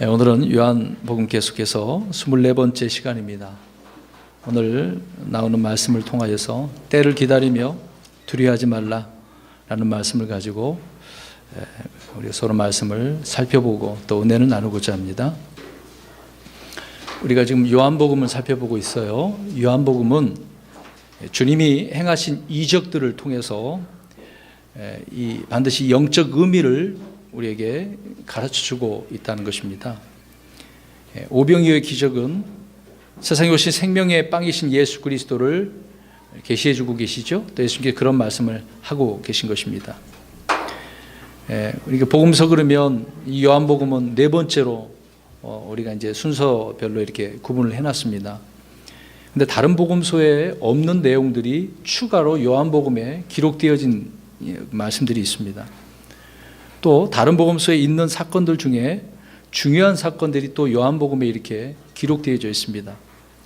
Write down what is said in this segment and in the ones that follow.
오늘은 요한복음 계속해서 24번째 시간입니다. 오늘 나오는 말씀을 통하여서 때를 기다리며 두려워하지 말라라는 말씀을 가지고 우리 서로 말씀을 살펴보고 또 은혜를 나누고자 합니다. 우리가 지금 요한복음을 살펴보고 있어요. 요한복음은 주님이 행하신 이적들을 통해서 반드시 영적 의미를 우리에게 가르쳐주고 있다는 것입니다. 오병이어의 기적은 세상에 오신 생명의 빵이신 예수 그리스도를 계시해주고 계시죠. 또 예수님께 그런 말씀을 하고 계신 것입니다. 우리가 복음서 그러면 이 요한복음은 네 번째로 우리가 이제 순서별로 이렇게 구분을 해놨습니다. 근데 다른 복음서에 없는 내용들이 추가로 요한복음에 기록되어진 말씀들이 있습니다. 또 다른 복음서에 있는 사건들 중에 중요한 사건들이 또 요한복음에 이렇게 기록되어져 있습니다.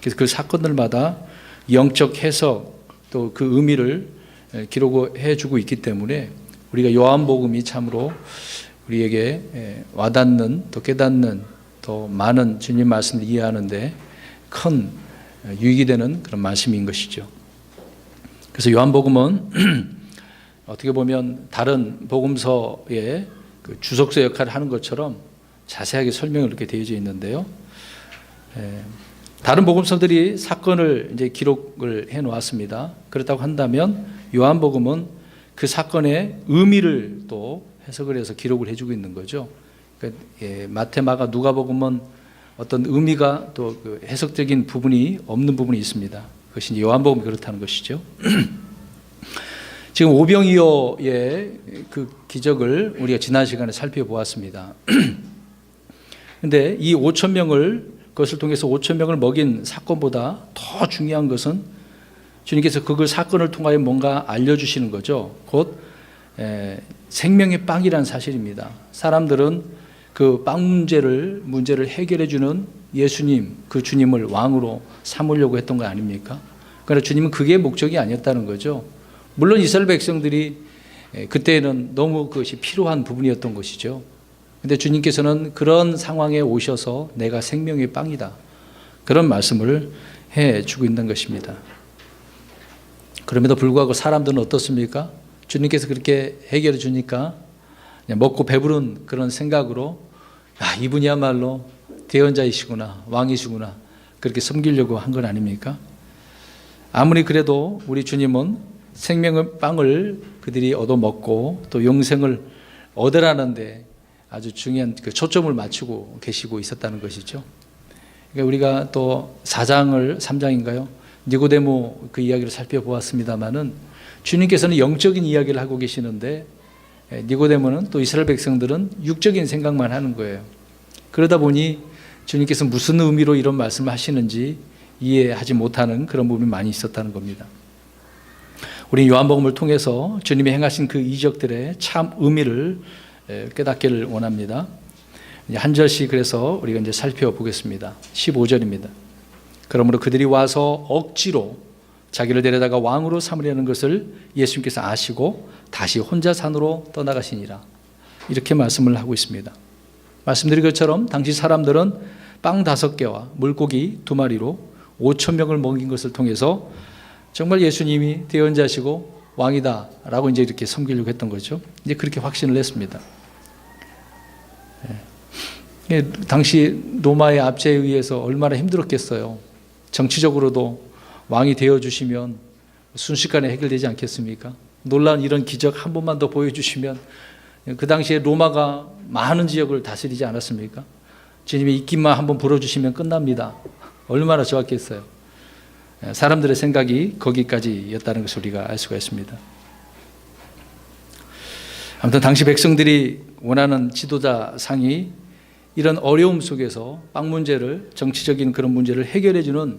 그래서 그 사건들마다 영적 해석 또 그 의미를 기록해 주고 있기 때문에 우리가 요한복음이 참으로 우리에게 와닿는 또 깨닫는 또 많은 주님 말씀을 이해하는데 큰 유익이 되는 그런 말씀인 것이죠. 그래서 요한복음은 어떻게 보면 다른 복음서의 그 주석서 역할을 하는 것처럼 자세하게 설명이 이렇게 되어져 있는데요. 다른 복음서들이 사건을 이제 기록을 해 놓았습니다. 그렇다고 한다면 요한복음은 그 사건의 의미를 또 해석을 해서 기록을 해주고 있는 거죠. 그러니까 마태, 마가, 누가복음은 어떤 의미가 또 그 해석적인 부분이 없는 부분이 있습니다. 그것이 요한복음이 그렇다는 것이죠. 지금 오병이어의 그 기적을 우리가 지난 시간에 살펴보았습니다. 그런데 이 5천 명을 그것을 통해서 5천 명을 먹인 사건보다 더 중요한 것은 주님께서 그 사건을 통하여 뭔가 알려주시는 거죠. 곧 생명의 빵이라는 사실입니다. 사람들은 그 빵 문제를 해결해 주는 예수님, 그 주님을 왕으로 삼으려고 했던 거 아닙니까? 그러나 주님은 그게 목적이 아니었다는 거죠. 물론 이스라엘 백성들이 그때는 너무 그것이 필요한 부분이었던 것이죠. 그런데 주님께서는 그런 상황에 오셔서 내가 생명의 빵이다, 그런 말씀을 해주고 있는 것입니다. 그럼에도 불구하고 사람들은 어떻습니까? 주님께서 그렇게 해결해 주니까 그냥 먹고 배부른 그런 생각으로 이분이야말로 대언자이시구나, 왕이시구나, 그렇게 섬기려고 한 건 아닙니까? 아무리 그래도 우리 주님은 생명의 빵을 그들이 얻어먹고 또 영생을 얻으라는데 아주 중요한 그 초점을 맞추고 계시고 있었다는 것이죠. 그러니까 우리가 또 3장인가요? 니고데모 그 이야기를 살펴보았습니다마는 주님께서는 영적인 이야기를 하고 계시는데 니고데모는 또 이스라엘 백성들은 육적인 생각만 하는 거예요. 그러다 보니 주님께서 무슨 의미로 이런 말씀을 하시는지 이해하지 못하는 그런 부분이 많이 있었다는 겁니다. 우리 요한복음을 통해서 주님이 행하신 그 이적들의 참 의미를 깨닫기를 원합니다. 한 절씩 그래서 우리가 이제 살펴보겠습니다. 15절입니다. 그러므로 그들이 와서 억지로 자기를 데려다가 왕으로 삼으려는 것을 예수님께서 아시고 다시 혼자 산으로 떠나가시니라, 이렇게 말씀을 하고 있습니다. 말씀드린 것처럼 당시 사람들은 빵 5개와 물고기 2마리로 5천 명을 먹인 것을 통해서 정말 예수님이 대언자시고 왕이다라고 이제 이렇게 섬기려고 했던 거죠. 이제 그렇게 확신을 했습니다. 당시 로마의 압제에 의해서 얼마나 힘들었겠어요. 정치적으로도 왕이 되어주시면 순식간에 해결되지 않겠습니까? 놀라운 이런 기적 한 번만 더 보여주시면, 그 당시에 로마가 많은 지역을 다스리지 않았습니까? 주님의 입김만 한번 불어주시면 끝납니다. 얼마나 좋았겠어요. 사람들의 생각이 거기까지였다는 것을 우리가 알 수가 있습니다. 아무튼 당시 백성들이 원하는 지도자상이 이런 어려움 속에서 빵 문제를, 정치적인 그런 문제를 해결해 주는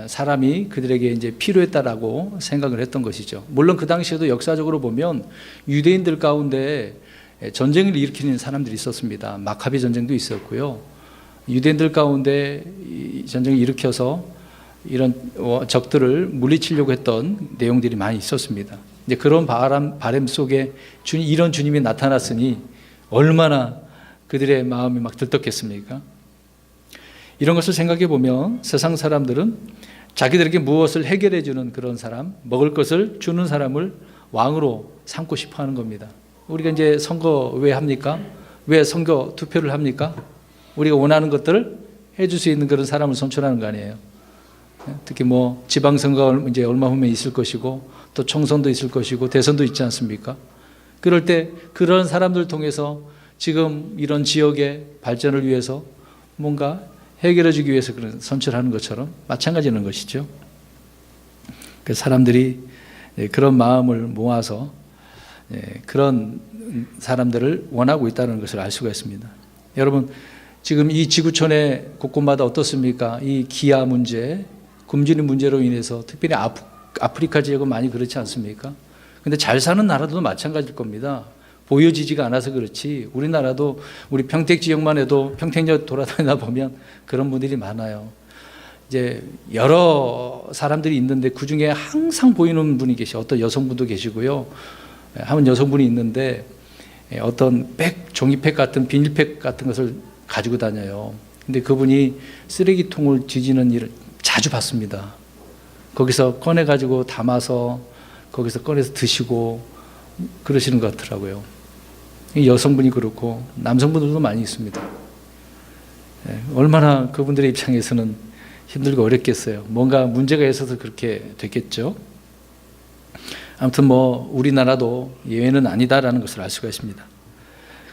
사람이 그들에게 이제 필요했다라고 생각을 했던 것이죠. 물론 그 당시에도 역사적으로 보면 유대인들 가운데 전쟁을 일으키는 사람들이 있었습니다. 마카비 전쟁도 있었고요. 유대인들 가운데 이 전쟁을 일으켜서 이런 적들을 물리치려고 했던 내용들이 많이 있었습니다. 이제 그런 바람 속에 이런 주님이 나타났으니 얼마나 그들의 마음이 막 들떴겠습니까? 이런 것을 생각해 보면 세상 사람들은 자기들에게 무엇을 해결해 주는 그런 사람, 먹을 것을 주는 사람을 왕으로 삼고 싶어 하는 겁니다. 우리가 이제 선거 왜 합니까? 왜 선거 투표를 합니까? 우리가 원하는 것들을 해줄 수 있는 그런 사람을 선출하는 거 아니에요. 특히 뭐 지방선거가 이제 얼마 후면 있을 것이고 또 총선도 있을 것이고 대선도 있지 않습니까? 그럴 때 그런 사람들 통해서 지금 이런 지역의 발전을 위해서 뭔가 해결해 주기 위해서 그런 선출하는 것처럼 마찬가지는 것이죠. 그 사람들이 그런 마음을 모아서 그런 사람들을 원하고 있다는 것을 알 수가 있습니다. 여러분, 지금 이 지구촌의 곳곳마다 어떻습니까? 이 기아 문제, 굶주림 문제로 인해서 특별히 아프리카 지역은 많이 그렇지 않습니까? 근데 잘 사는 나라도 마찬가지일 겁니다. 보여지지가 않아서 그렇지 우리나라도 우리 평택 지역만 해도 평택역 돌아다니다 보면 그런 분들이 많아요. 이제 여러 사람들이 있는데 그중에 항상 보이는 분이 계셔. 어떤 여성분도 계시고요. 한 여성분이 있는데 어떤 종이팩 같은 비닐팩 같은 것을 가지고 다녀요. 근데 그분이 쓰레기통을 뒤지는 일을 자주 봤습니다. 거기서 꺼내가지고 담아서 거기서 꺼내서 드시고 그러시는 것 같더라고요. 여성분이 그렇고 남성분들도 많이 있습니다. 얼마나 그분들의 입장에서는 힘들고 어렵겠어요. 뭔가 문제가 있어서 그렇게 됐겠죠. 아무튼 뭐 우리나라도 예외는 아니다라는 것을 알 수가 있습니다.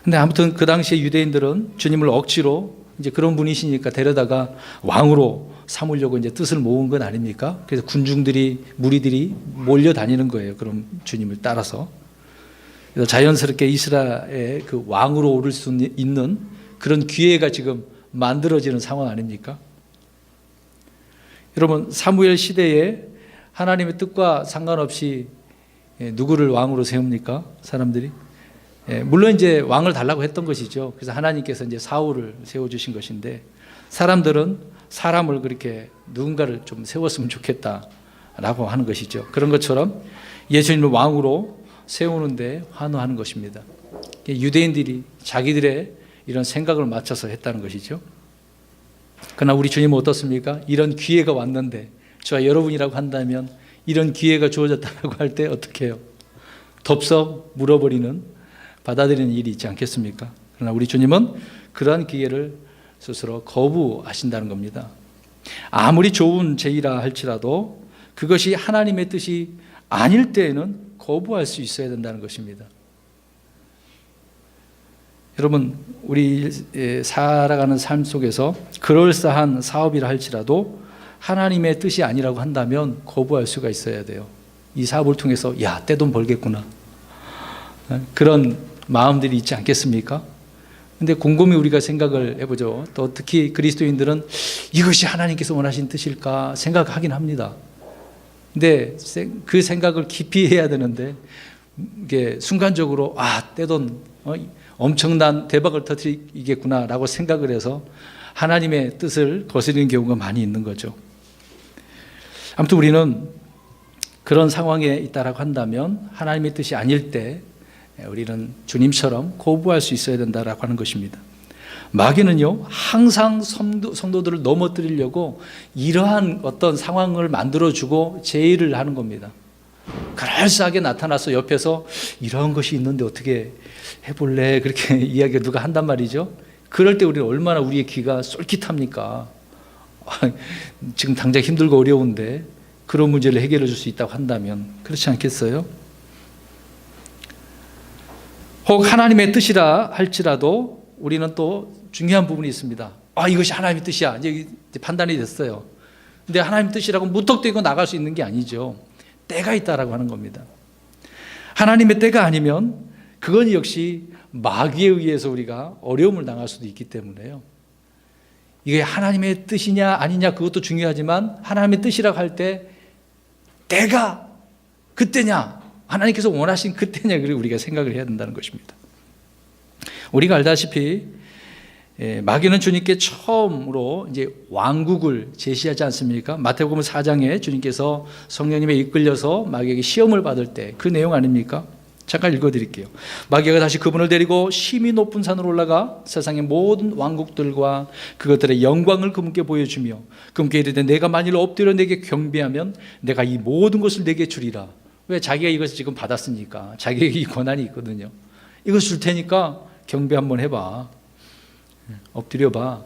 근데 아무튼 그 당시에 유대인들은 주님을 억지로 이제 그런 분이시니까 데려다가 왕으로 삼으려고 이제 뜻을 모은 건 아닙니까? 그래서 군중들이 무리들이 몰려다니는 거예요. 그럼 주님을 따라서. 그래서 자연스럽게 이스라엘의 그 왕으로 오를 수 있는 그런 기회가 지금 만들어지는 상황 아닙니까? 여러분, 사무엘 시대에 하나님의 뜻과 상관없이 누구를 왕으로 세웁니까? 사람들이. 물론 이제 왕을 달라고 했던 것이죠. 그래서 하나님께서 이제 사울을 세워주신 것인데 사람들은 사람을 그렇게 누군가를 좀 세웠으면 좋겠다라고 하는 것이죠. 그런 것처럼 예수님을 왕으로 세우는데 환호하는 것입니다. 유대인들이 자기들의 이런 생각을 맞춰서 했다는 것이죠. 그러나 우리 주님은 어떻습니까? 이런 기회가 왔는데 저와 여러분이라고 한다면 이런 기회가 주어졌다고 할 때 어떻게 해요? 덥석 물어버리는 받아들이는 일이 있지 않겠습니까? 그러나 우리 주님은 그러한 기회를 스스로 거부하신다는 겁니다. 아무리 좋은 제의라 할지라도 그것이 하나님의 뜻이 아닐 때에는 거부할 수 있어야 된다는 것입니다. 여러분, 우리 살아가는 삶 속에서 그럴싸한 사업이라 할지라도 하나님의 뜻이 아니라고 한다면 거부할 수가 있어야 돼요. 이 사업을 통해서 야, 떼돈 벌겠구나. 그런 마음들이 있지 않겠습니까? 근데 곰곰이 우리가 생각을 해보죠. 또 특히 그리스도인들은 이것이 하나님께서 원하신 뜻일까 생각하긴 합니다. 근데 그 생각을 깊이 해야 되는데 이게 순간적으로 떼돈 엄청난 대박을 터뜨리겠구나라고 생각을 해서 하나님의 뜻을 거스르는 경우가 많이 있는 거죠. 아무튼 우리는 그런 상황에 있다라고 한다면 하나님의 뜻이 아닐 때 우리는 주님처럼 거부할 수 있어야 된다라고 하는 것입니다. 마귀는요, 항상 성도들을 넘어뜨리려고 이러한 어떤 상황을 만들어주고 제의를 하는 겁니다. 그럴싸하게 나타나서 옆에서 이런 것이 있는데 어떻게 해볼래? 그렇게 이야기를 누가 한단 말이죠. 그럴 때 우리는 얼마나 우리의 귀가 쏠깃합니까? 지금 당장 힘들고 어려운데 그런 문제를 해결해 줄 수 있다고 한다면 그렇지 않겠어요? 혹 하나님의 뜻이라 할지라도 우리는 또 중요한 부분이 있습니다. 이것이 하나님의 뜻이야. 이제 판단이 됐어요. 근데 하나님의 뜻이라고 무턱대고 나갈 수 있는 게 아니죠. 때가 있다라고 하는 겁니다. 하나님의 때가 아니면 그건 역시 마귀에 의해서 우리가 어려움을 당할 수도 있기 때문에요. 이게 하나님의 뜻이냐 아니냐 그것도 중요하지만 하나님의 뜻이라고 할 때 때가 그때냐 하나님께서 원하신 그때냐 우리가 생각을 해야 된다는 것입니다. 우리가 알다시피 마귀는 주님께 처음으로 이제 왕국을 제시하지 않습니까? 마태복음 4장에 주님께서 성령님에 이끌려서 마귀에게 시험을 받을 때 그 내용 아닙니까? 잠깐 읽어드릴게요. 마귀가 다시 그분을 데리고 심히 높은 산으로 올라가 세상의 모든 왕국들과 그것들의 영광을 그분께 보여주며 그분께 이르되 내가 만일 엎드려 내게 경배하면 내가 이 모든 것을 내게 주리라. 왜? 자기가 이것을 지금 받았으니까. 자기에게 이 권한이 있거든요. 이거 줄 테니까 경배 한번 해봐. 엎드려봐.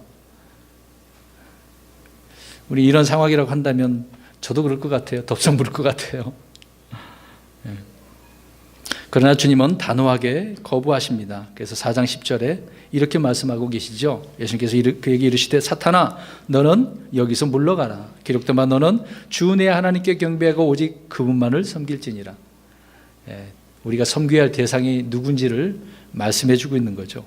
우리 이런 상황이라고 한다면 저도 그럴 것 같아요. 덥석 부를 것 같아요. 그러나 주님은 단호하게 거부하십니다. 그래서 4장 10절에 이렇게 말씀하고 계시죠. 예수님께서 그에게 이르시되 사탄아 너는 여기서 물러가라. 기록된 바 너는 주 내 하나님께 경배하고 오직 그분만을 섬길지니라. 우리가 섬겨야 할 대상이 누군지를 말씀해 주고 있는 거죠.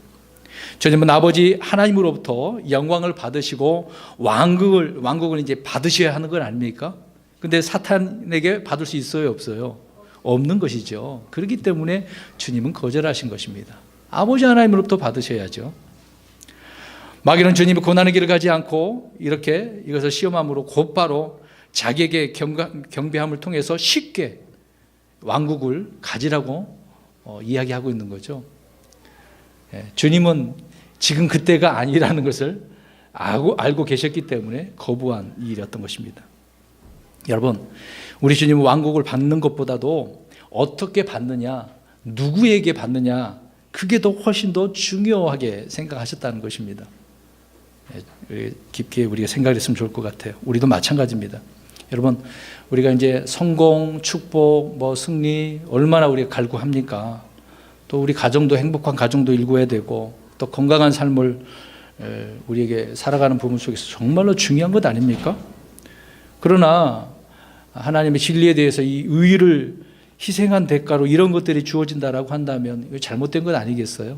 주님은 아버지 하나님으로부터 영광을 받으시고 왕국을 이제 받으셔야 하는 건 아닙니까? 근데 사탄에게 받을 수 있어요, 없어요? 없는 것이죠. 그렇기 때문에 주님은 거절하신 것입니다. 아버지 하나님으로부터 받으셔야죠. 마귀는 주님이 고난의 길을 가지 않고 이렇게 이것을 시험함으로 곧바로 자기에게 경배함을 통해서 쉽게 왕국을 가지라고 이야기하고 있는 거죠. 주님은 지금 그때가 아니라는 것을 알고 계셨기 때문에 거부한 일이었던 것입니다. 여러분, 우리 주님은 왕국을 받는 것보다도 어떻게 받느냐, 누구에게 받느냐, 그게 더 훨씬 더 중요하게 생각하셨다는 것입니다. 깊게 우리가 생각했으면 좋을 것 같아요. 우리도 마찬가지입니다. 여러분, 우리가 이제 성공, 축복, 승리 얼마나 우리가 갈구합니까? 또 우리 가정도 행복한 가정도 일구어야 되고 또 건강한 삶을 우리에게 살아가는 부분 속에서 정말로 중요한 것 아닙니까? 그러나 하나님의 진리에 대해서 이 의의를 희생한 대가로 이런 것들이 주어진다라고 한다면 이거 잘못된 것 아니겠어요?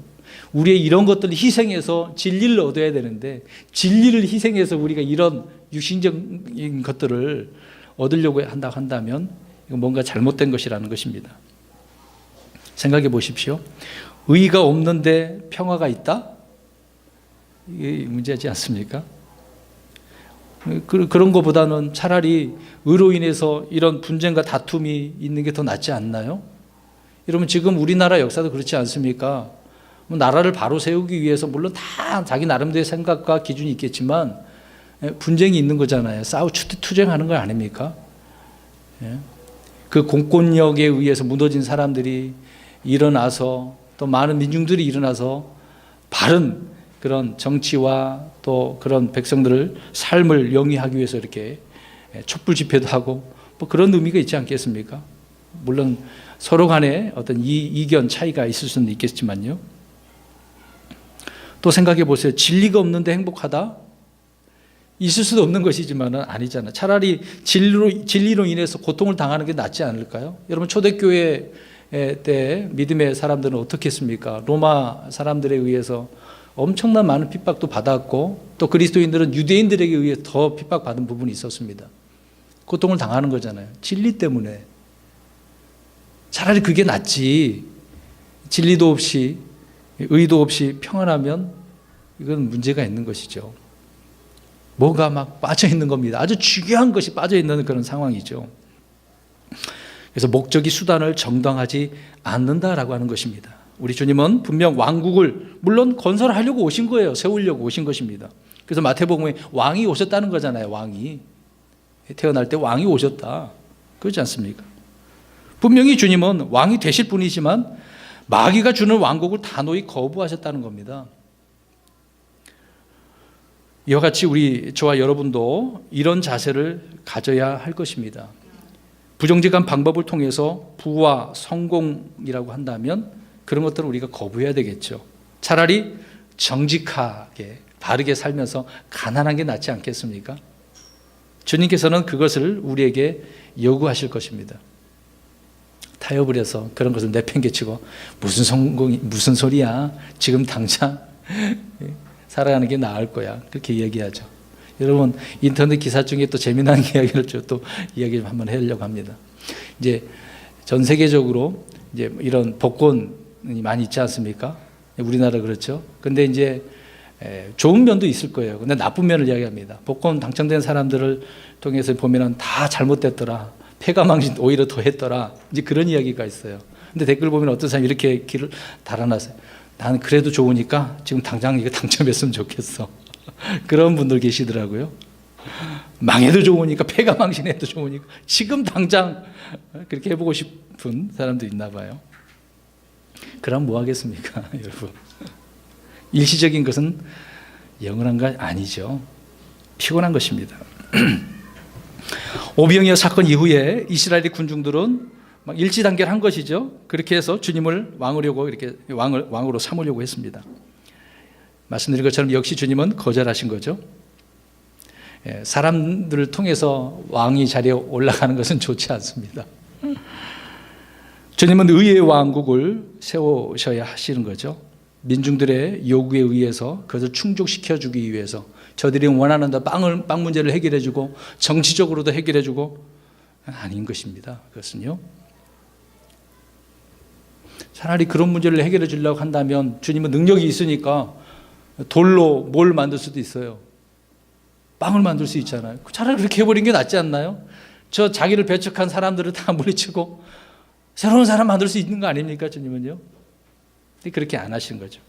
우리의 이런 것들을 희생해서 진리를 얻어야 되는데 진리를 희생해서 우리가 이런 육신적인 것들을 얻으려고 한다고 한다면 이건 뭔가 잘못된 것이라는 것입니다. 생각해 보십시오. 의의가 없는데 평화가 있다? 이게 문제지 않습니까? 그런 것보다는 차라리 의로 인해서 이런 분쟁과 다툼이 있는 게 더 낫지 않나요? 여러분, 지금 우리나라 역사도 그렇지 않습니까? 나라를 바로 세우기 위해서 물론 다 자기 나름대로의 생각과 기준이 있겠지만 분쟁이 있는 거잖아요. 투쟁하는 거 아닙니까? 그 공권력에 의해서 무너진 사람들이 일어나서 또 많은 민중들이 일어나서 바른 그런 정치와 또 그런 백성들을 삶을 영위하기 위해서 이렇게 촛불 집회도 하고 뭐 그런 의미가 있지 않겠습니까? 물론 서로 간에 어떤 이견 차이가 있을 수는 있겠지만요. 또 생각해 보세요. 진리가 없는데 행복하다? 있을 수도 없는 것이지만은 아니잖아요. 차라리 진리로 인해서 고통을 당하는 게 낫지 않을까요? 여러분, 초대교회 때 믿음의 사람들은 어떻게 했습니까? 로마 사람들에 의해서 엄청난 많은 핍박도 받았고 또 그리스도인들은 유대인들에게 의해 더 핍박받은 부분이 있었습니다. 고통을 당하는 거잖아요. 진리 때문에. 차라리 그게 낫지. 진리도 없이 의도 없이 평안하면 이건 문제가 있는 것이죠. 뭐가 막 빠져 있는 겁니다. 아주 중요한 것이 빠져 있는 그런 상황이죠. 그래서 목적이 수단을 정당하지 않는다라고 하는 것입니다. 우리 주님은 분명 왕국을 물론 건설하려고 오신 거예요. 세우려고 오신 것입니다. 그래서 마태복음에 왕이 오셨다는 거잖아요. 왕이 태어날 때 왕이 오셨다. 그렇지 않습니까? 분명히 주님은 왕이 되실 분이지만 마귀가 주는 왕국을 단호히 거부하셨다는 겁니다. 이와 같이 저와 여러분도 이런 자세를 가져야 할 것입니다. 부정직한 방법을 통해서 부와 성공이라고 한다면 그런 것들을 우리가 거부해야 되겠죠. 차라리 정직하게 바르게 살면서 가난한 게 낫지 않겠습니까? 주님께서는 그것을 우리에게 요구하실 것입니다. 타협을 해서 그런 것을 내팽개치고 무슨 성공이 무슨 소리야, 지금 당장 살아가는 게 나을 거야, 그렇게 얘기하죠. 여러분, 인터넷 기사 중에 또 재미난 이야기를 또 이야기 좀 한번 하려고 합니다. 이제 전 세계적으로 이제 이런 복권이 많이 있지 않습니까? 우리나라 그렇죠. 근데 이제 좋은 면도 있을 거예요. 근데 나쁜 면을 이야기합니다. 복권 당첨된 사람들을 통해서 보면은 다 잘못됐더라. 패가 망신 오히려 더 했더라. 이제 그런 이야기가 있어요. 근데 댓글 보면 어떤 사람이 이렇게 길을 달아놨어요. 나는 그래도 좋으니까 지금 당장 이거 당첨했으면 좋겠어. 그런 분들 계시더라고요. 망해도 좋으니까, 패가 망신해도 좋으니까 지금 당장 그렇게 해보고 싶은 사람도 있나 봐요. 그럼 뭐 하겠습니까, 여러분? 일시적인 것은 영원한 거 아니죠. 피곤한 것입니다. 오병이어 사건 이후에 이스라엘의 군중들은 막 일지단결한 것이죠. 그렇게 해서 주님을 왕으려고 이렇게 왕으로 삼으려고 했습니다. 말씀드린 것처럼 역시 주님은 거절하신 거죠. 사람들을 통해서 왕이 자리에 올라가는 것은 좋지 않습니다. 주님은 의의 왕국을 세우셔야 하시는 거죠. 민중들의 요구에 의해서 그것을 충족시켜주기 위해서 저들이 원하는 빵 문제를 해결해주고 정치적으로도 해결해주고 아닌 것입니다. 그것은요. 차라리 그런 문제를 해결해 주려고 한다면 주님은 능력이 있으니까 돌로 뭘 만들 수도 있어요. 빵을 만들 수 있잖아요. 차라리 그렇게 해버린 게 낫지 않나요? 저 자기를 배척한 사람들을 다 물리치고 새로운 사람 만들 수 있는 거 아닙니까? 주님은요. 근데 그렇게 안 하시는 거죠.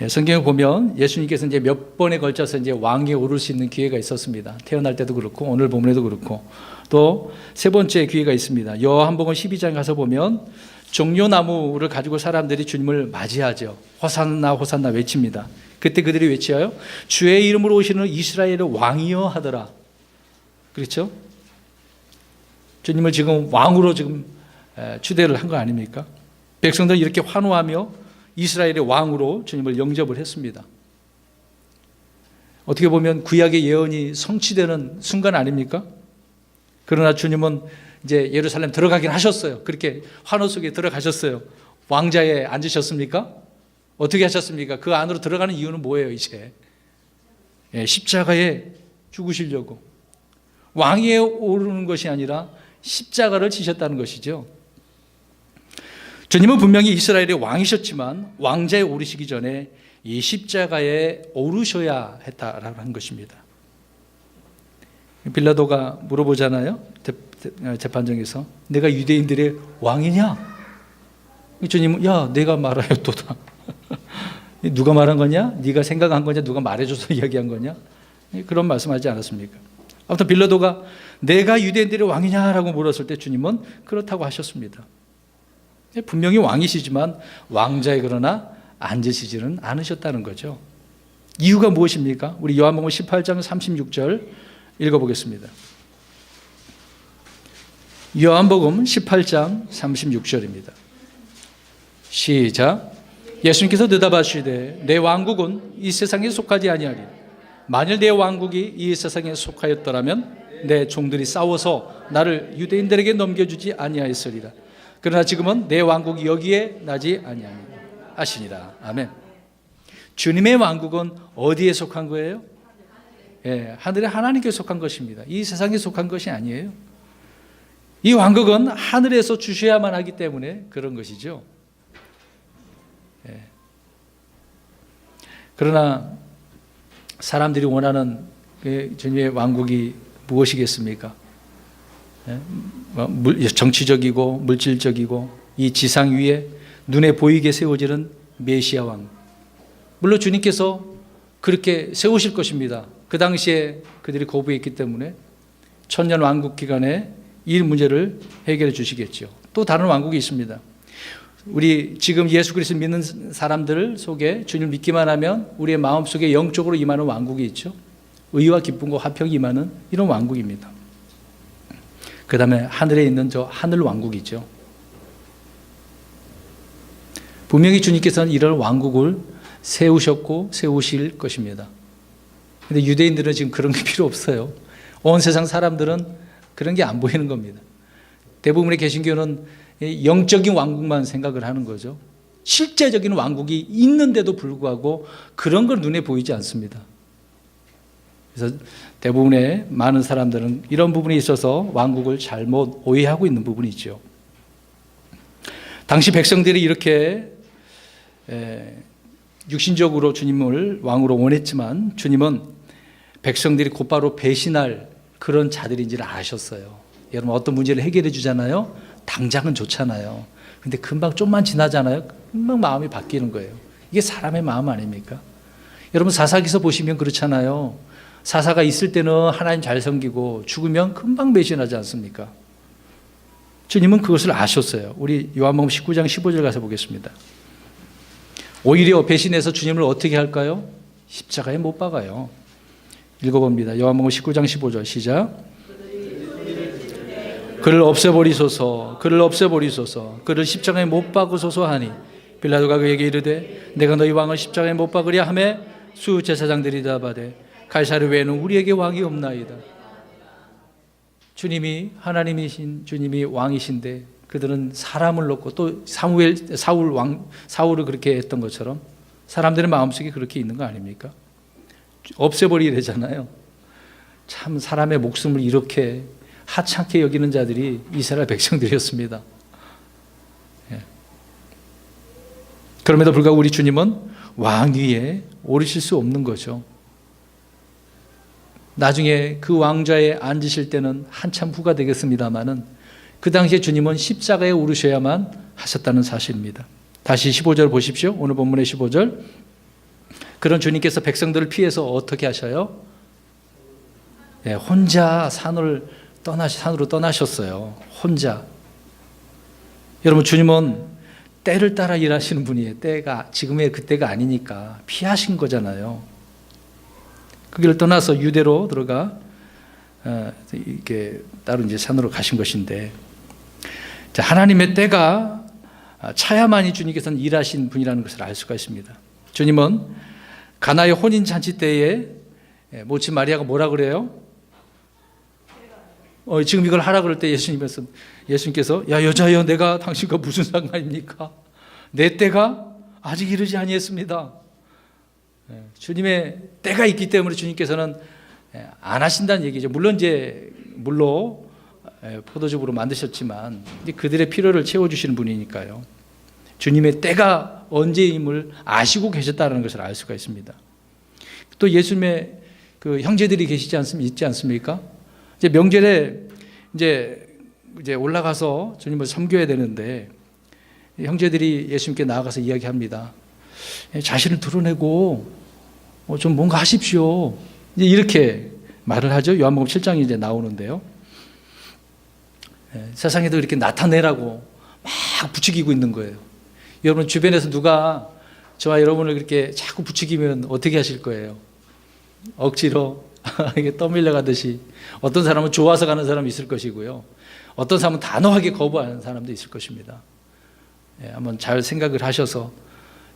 성경을 보면 예수님께서 이제 몇 번에 걸쳐서 이제 왕위에 오를 수 있는 기회가 있었습니다. 태어날 때도 그렇고 오늘 본문에도 그렇고 또 세 번째 기회가 있습니다. 요한복음 12장 가서 보면 종려나무를 가지고 사람들이 주님을 맞이하죠. 호산나 호산나 외칩니다. 그때 그들이 외쳐요. 주의 이름으로 오시는 이스라엘의 왕이여 하더라. 그렇죠? 주님을 지금 왕으로 지금 추대를 한 거 아닙니까? 백성들은 이렇게 환호하며 이스라엘의 왕으로 주님을 영접을 했습니다. 어떻게 보면 구약의 예언이 성취되는 순간 아닙니까? 그러나 주님은 이제 예루살렘 들어가긴 하셨어요. 그렇게 환호 속에 들어가셨어요. 왕자에 앉으셨습니까? 어떻게 하셨습니까? 그 안으로 들어가는 이유는 뭐예요, 이제? 십자가에 죽으시려고. 왕위에 오르는 것이 아니라 십자가를 지셨다는 것이죠. 주님은 분명히 이스라엘의 왕이셨지만 왕자에 오르시기 전에 이 십자가에 오르셔야 했다라고 한 것입니다. 빌라도가 물어보잖아요. 재판정에서 내가 유대인들의 왕이냐? 주님은 야 내가 말하였도다. 누가 말한 거냐? 네가 생각한 거냐? 누가 말해줘서 이야기한 거냐? 그런 말씀하지 않았습니까? 아무튼 빌라도가 내가 유대인들의 왕이냐라고 물었을 때 주님은 그렇다고 하셨습니다. 분명히 왕이시지만 왕자에 그러나 앉으시지는 않으셨다는 거죠. 이유가 무엇입니까? 우리 요한복음 18장 36절 읽어보겠습니다. 요한복음 18장 36절입니다. 시작. 예수님께서 대답하시되 내 왕국은 이 세상에 속하지 아니하리. 만일 내 왕국이 이 세상에 속하였더라면 내 종들이 싸워서 나를 유대인들에게 넘겨주지 아니하였으리라. 그러나 지금은 내 왕국이 여기에 나지 아니하시니라. 아멘. 주님의 왕국은 어디에 속한 거예요? 하늘의 하나님께 속한 것입니다. 이 세상에 속한 것이 아니에요. 이 왕국은 하늘에서 주셔야만 하기 때문에 그런 것이죠. 그러나 사람들이 원하는 주님의 왕국이 무엇이겠습니까? 정치적이고 물질적이고 이 지상 위에 눈에 보이게 세워지는 메시아 왕. 물론 주님께서 그렇게 세우실 것입니다. 그 당시에 그들이 거부했기 때문에 천년 왕국 기간에 이 문제를 해결해 주시겠죠. 또 다른 왕국이 있습니다. 우리 지금 예수 그리스도 믿는 사람들 속에 주님을 믿기만 하면 우리의 마음속에 영적으로 임하는 왕국이 있죠. 의와 기쁨과 화평이 임하는 이런 왕국입니다. 그 다음에 하늘에 있는 저 하늘 왕국이죠. 분명히 주님께서는 이런 왕국을 세우셨고 세우실 것입니다. 그런데 유대인들은 지금 그런 게 필요 없어요. 온 세상 사람들은 그런 게 안 보이는 겁니다. 대부분의 개신교는 영적인 왕국만 생각을 하는 거죠. 실제적인 왕국이 있는데도 불구하고 그런 걸 눈에 보이지 않습니다. 그래서 대부분의 많은 사람들은 이런 부분에 있어서 왕국을 잘못 오해하고 있는 부분이 있죠. 당시 백성들이 이렇게 육신적으로 주님을 왕으로 원했지만 주님은 백성들이 곧바로 배신할 그런 자들인지를 아셨어요. 여러분 어떤 문제를 해결해 주잖아요. 당장은 좋잖아요. 근데 금방 좀만 지나잖아요. 금방 마음이 바뀌는 거예요. 이게 사람의 마음 아닙니까? 여러분 사사기서 보시면 그렇잖아요. 사사가 있을 때는 하나님 잘 섬기고 죽으면 금방 배신하지 않습니까? 주님은 그것을 아셨어요. 우리 요한복음 19장 15절 가서 보겠습니다. 오히려 배신해서 주님을 어떻게 할까요? 십자가에 못 박아요. 읽어봅니다. 요한복음 19장 15절 시작. 그를 없애버리소서, 그를 없애버리소서, 그를 십자가에 못 박으소서 하니 빌라도가 그에게 이르되 내가 너희 왕을 십자가에 못 박으랴 하매 수 제사장들이 대답하되 가이사르 외에는 우리에게 왕이 없나이다. 주님이 하나님이신 주님이 왕이신데 그들은 사람을 놓고 또 사울을 그렇게 했던 것처럼 사람들의 마음속에 그렇게 있는 거 아닙니까? 없애버리래잖아요. 참 사람의 목숨을 이렇게 하찮게 여기는 자들이 이스라엘 백성들이었습니다. 예. 그럼에도 불구하고 우리 주님은 왕 위에 오르실 수 없는 거죠. 나중에 그 왕좌에 앉으실 때는 한참 후가 되겠습니다마는 그 당시에 주님은 십자가에 오르셔야만 하셨다는 사실입니다. 다시 15절 보십시오. 오늘 본문의 15절. 그런 주님께서 백성들을 피해서 어떻게 하셔요? 네, 혼자 산으로 떠나셨어요. 혼자. 여러분 주님은 때를 따라 일하시는 분이에요. 때가 지금의 그때가 아니니까 피하신 거잖아요. 그 길을 떠나서 유대로 들어가 이렇게 따로 이제 산으로 가신 것인데, 자, 하나님의 때가 차야만이 주님께서는 일하신 분이라는 것을 알 수가 있습니다. 주님은 가나의 혼인 잔치 때에 모친 마리아가 뭐라 그래요? 지금 이걸 하라 그럴 때 예수님께서 야 여자여 내가 당신과 무슨 상관입니까? 내 때가 아직 이르지 아니했습니다. 주님의 때가 있기 때문에 주님께서는 안 하신다는 얘기죠. 물론 이제 물로 포도즙으로 만드셨지만 이제 그들의 필요를 채워주시는 분이니까요. 주님의 때가 언제임을 아시고 계셨다는 것을 알 수가 있습니다. 또 예수님의 그 형제들이 있지 않습니까? 이제 명절에 이제 올라가서 주님을 섬겨야 되는데 형제들이 예수님께 나아가서 이야기합니다. 자신을 드러내고 좀 뭔가 하십시오. 이제 이렇게 말을 하죠. 요한복음 7장이 이제 나오는데요. 세상에도 이렇게 나타내라고 막 부추기고 있는 거예요. 여러분 주변에서 누가 저와 여러분을 그렇게 자꾸 부추기면 어떻게 하실 거예요? 억지로 이게 떠밀려 가듯이. 어떤 사람은 좋아서 가는 사람이 있을 것이고요. 어떤 사람은 단호하게 거부하는 사람도 있을 것입니다. 한번 잘 생각을 하셔서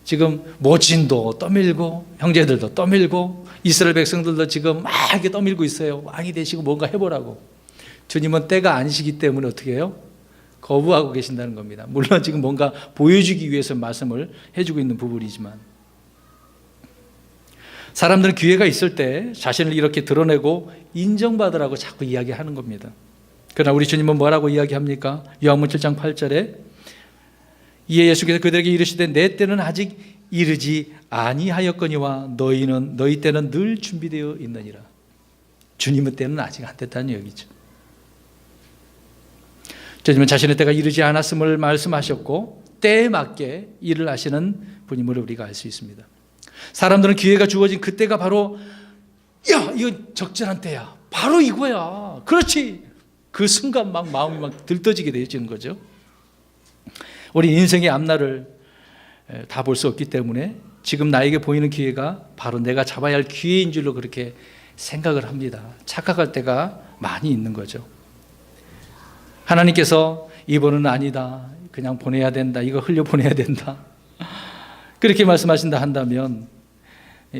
지금 모친도 떠밀고 형제들도 떠밀고 이스라엘 백성들도 지금 막 이렇게 떠밀고 있어요. 왕이 되시고 뭔가 해보라고. 주님은 때가 아니시기 때문에 어떻게 해요? 거부하고 계신다는 겁니다. 물론 지금 뭔가 보여주기 위해서 말씀을 해주고 있는 부분이지만 사람들은 기회가 있을 때 자신을 이렇게 드러내고 인정받으라고 자꾸 이야기하는 겁니다. 그러나 우리 주님은 뭐라고 이야기합니까? 요한복음 7장 8절에 이에 예수께서 그들에게 이르시되 내 때는 아직 이르지 아니하였거니와 너희 때는 늘 준비되어 있느니라. 주님의 때는 아직 안 됐다는 얘기죠. 주님은 자신의 때가 이르지 않았음을 말씀하셨고 때에 맞게 일을 하시는 분임을 우리가 알 수 있습니다. 사람들은 기회가 주어진 그때가 바로 야 이거 적절한 때야. 바로 이거야. 그렇지. 그 순간 막 마음이 막 들떠지게 되어지는 거죠. 우리 인생의 앞날을 다 볼 수 없기 때문에 지금 나에게 보이는 기회가 바로 내가 잡아야 할 기회인 줄로 그렇게 생각을 합니다. 착각할 때가 많이 있는 거죠. 하나님께서 이번은 아니다. 그냥 보내야 된다. 이거 흘려보내야 된다. 그렇게 말씀하신다 한다면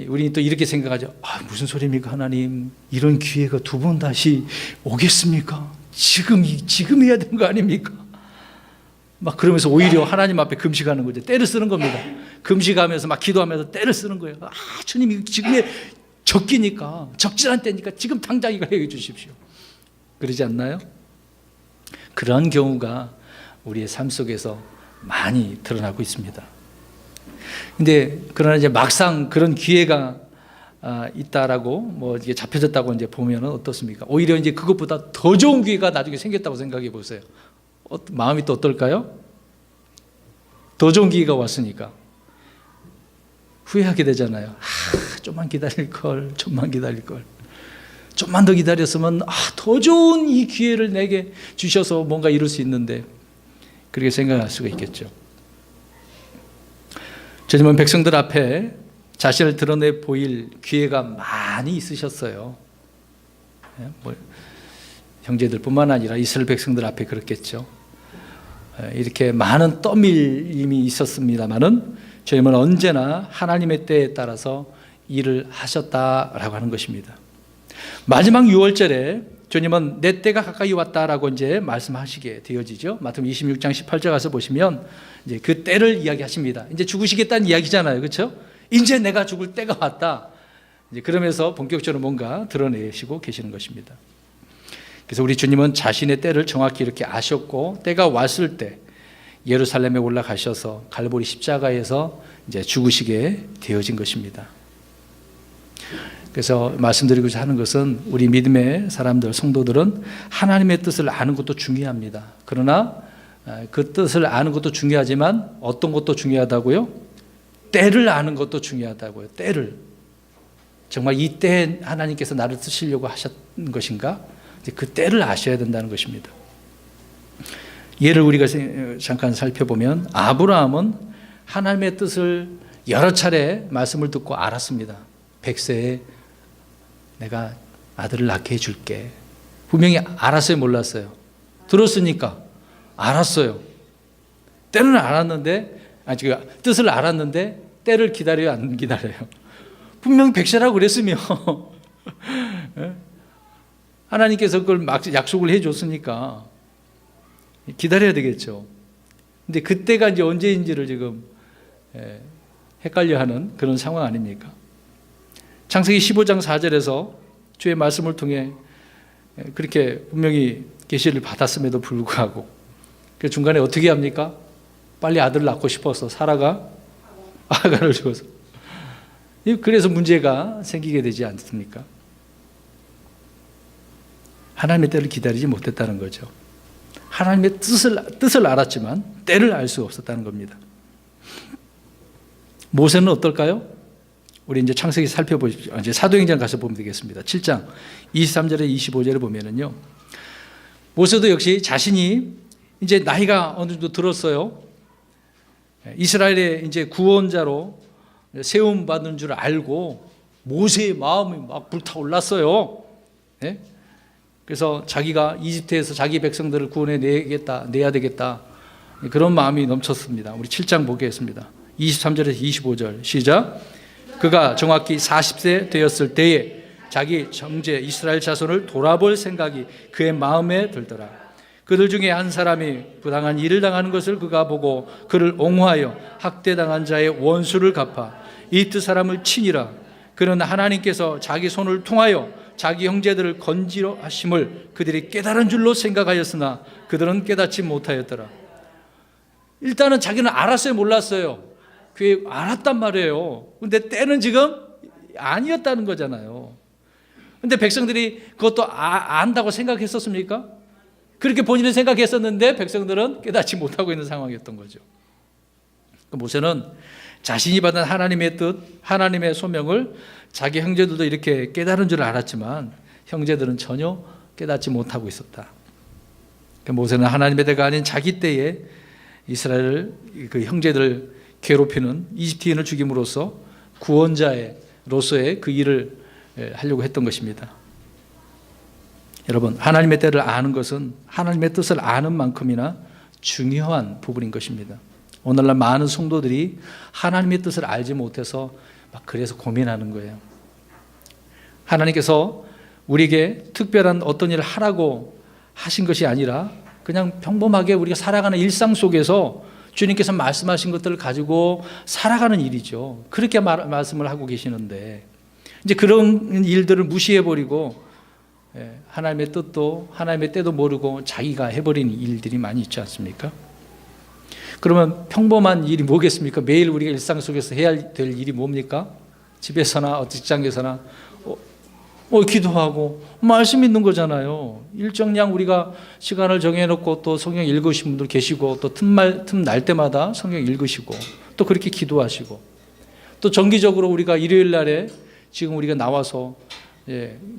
우리는 또 이렇게 생각하죠. 무슨 소리입니까 하나님. 이런 기회가 두 번 다시 오겠습니까? 지금 해야 되는 거 아닙니까? 막 그러면서 오히려 하나님 앞에 금식하는 거죠. 때를 쓰는 겁니다. 금식하면서 막 기도하면서 때를 쓰는 거예요. 주님 지금의 적기니까 적절한 때니까 지금 당장 이걸 해 주십시오. 그러지 않나요? 그런 경우가 우리의 삶 속에서 많이 드러나고 있습니다. 근데 그러나 이제 막상 그런 기회가 있다라고 뭐 이게 잡혀졌다고 이제 보면은 어떻습니까? 오히려 이제 그것보다 더 좋은 기회가 나중에 생겼다고 생각해 보세요. 마음이 또 어떨까요? 더 좋은 기회가 왔으니까 후회하게 되잖아요. 좀만 기다릴 걸, 좀만 기다릴 걸. 좀만 더 기다렸으면 더 좋은 이 기회를 내게 주셔서 뭔가 이룰 수 있는데, 그렇게 생각할 수가 있겠죠. 주님은 백성들 앞에 자신을 드러내 보일 기회가 많이 있으셨어요. 형제들뿐만 아니라 이스라엘 백성들 앞에 그렇겠죠. 이렇게 많은 떠밀림이 있었습니다마는 주님은 언제나 하나님의 때에 따라서 일을 하셨다라고 하는 것입니다. 마지막 6월절에 주님은 내 때가 가까이 왔다라고 이제 말씀하시게 되어지죠. 마태복음 26장 18절 가서 보시면 이제 그 때를 이야기하십니다. 이제 죽으시겠다는 이야기잖아요, 그렇죠? 이제 내가 죽을 때가 왔다. 이제 그러면서 본격적으로 뭔가 드러내시고 계시는 것입니다. 그래서 우리 주님은 자신의 때를 정확히 이렇게 아셨고, 때가 왔을 때 예루살렘에 올라가셔서 갈보리 십자가에서 이제 죽으시게 되어진 것입니다. 그래서 말씀드리고자 하는 것은, 우리 믿음의 사람들, 성도들은 하나님의 뜻을 아는 것도 중요합니다. 그러나 그 뜻을 아는 것도 중요하지만 어떤 것도 중요하다고요? 때를 아는 것도 중요하다고요. 때를. 정말 이 때에 하나님께서 나를 쓰시려고 하셨는 것인가? 그 때를 아셔야 된다는 것입니다. 예를 우리가 잠깐 살펴보면, 아브라함은 하나님의 뜻을 여러 차례 말씀을 듣고 알았습니다. 100세에 내가 아들을 낳게 해줄게. 분명히 알았어요, 몰랐어요? 들었으니까 알았어요. 때는 알았는데, 뜻을 알았는데 때를 기다려요, 안 기다려요? 분명히 100세라고 그랬으면 하나님께서 그걸 막 약속을 해줬으니까 기다려야 되겠죠. 근데 그때가 이제 언제인지를 지금 헷갈려하는 그런 상황 아닙니까? 창세기 15장 4절에서 주의 말씀을 통해 그렇게 분명히 계시를 받았음에도 불구하고 그 중간에 어떻게 합니까? 빨리 아들을 낳고 싶어서 사라가 아가를 주어서, 그래서 문제가 생기게 되지 않습니까? 하나님의 때를 기다리지 못했다는 거죠. 하나님의 뜻을 알았지만 때를 알 수 없었다는 겁니다. 모세는 어떨까요? 우리 이제 창세기 살펴보십시오. 이제 사도행전 가서 보면 되겠습니다. 7장 23절에 25절에 보면은요, 모세도 역시 자신이 이제 나이가 어느 정도 들었어요. 이스라엘의 이제 구원자로 세움 받는 줄 알고 모세의 마음이 막 불타올랐어요. 네? 그래서 자기가 이집트에서 자기 백성들을 구원해 내야 되겠다. 그런 마음이 넘쳤습니다. 우리 7장 보겠습니다. 23절에서 25절 시작. 그가 정확히 40세 되었을 때에 자기 정제 이스라엘 자손을 돌아볼 생각이 그의 마음에 들더라. 그들 중에 한 사람이 부당한 일을 당하는 것을 그가 보고 그를 옹호하여 학대당한 자의 원수를 갚아 이 두 사람을 치니라. 그는 하나님께서 자기 손을 통하여 자기 형제들을 건지려 하심을 그들이 깨달은 줄로 생각하였으나 그들은 깨닫지 못하였더라. 일단은 자기는 알았어요, 몰랐어요? 그게 알았단 말이에요. 근데 때는 지금 아니었다는 거잖아요. 근데 백성들이 그것도 안다고 생각했었습니까? 그렇게 본인은 생각했었는데 백성들은 깨닫지 못하고 있는 상황이었던 거죠. 모세는 자신이 받은 하나님의 뜻, 하나님의 소명을 자기 형제들도 이렇게 깨달은 줄 알았지만 형제들은 전혀 깨닫지 못하고 있었다. 모세는 하나님의 때가 아닌 자기 때에 이스라엘 그 형제들을 괴롭히는 이집트인을 죽임으로써 구원자로서의 그 일을 하려고 했던 것입니다. 여러분, 하나님의 때를 아는 것은 하나님의 뜻을 아는 만큼이나 중요한 부분인 것입니다. 오늘날 많은 성도들이 하나님의 뜻을 알지 못해서 막 그래서 고민하는 거예요. 하나님께서 우리에게 특별한 어떤 일을 하라고 하신 것이 아니라 그냥 평범하게 우리가 살아가는 일상 속에서 주님께서 말씀하신 것들을 가지고 살아가는 일이죠. 그렇게 말씀을 하고 계시는데 이제 그런 일들을 무시해버리고 하나님의 뜻도 하나님의 때도 모르고 자기가 해버리는 일들이 많이 있지 않습니까? 그러면 평범한 일이 뭐겠습니까? 매일 우리가 일상 속에서 해야 될 일이 뭡니까? 집에서나 직장에서나 기도하고 말씀 있는 거잖아요. 일정량 우리가 시간을 정해놓고 또 성경 읽으신 분들 계시고 또 틈 날 때마다 성경 읽으시고 또 그렇게 기도하시고 또 정기적으로 우리가 일요일 날에 지금 우리가 나와서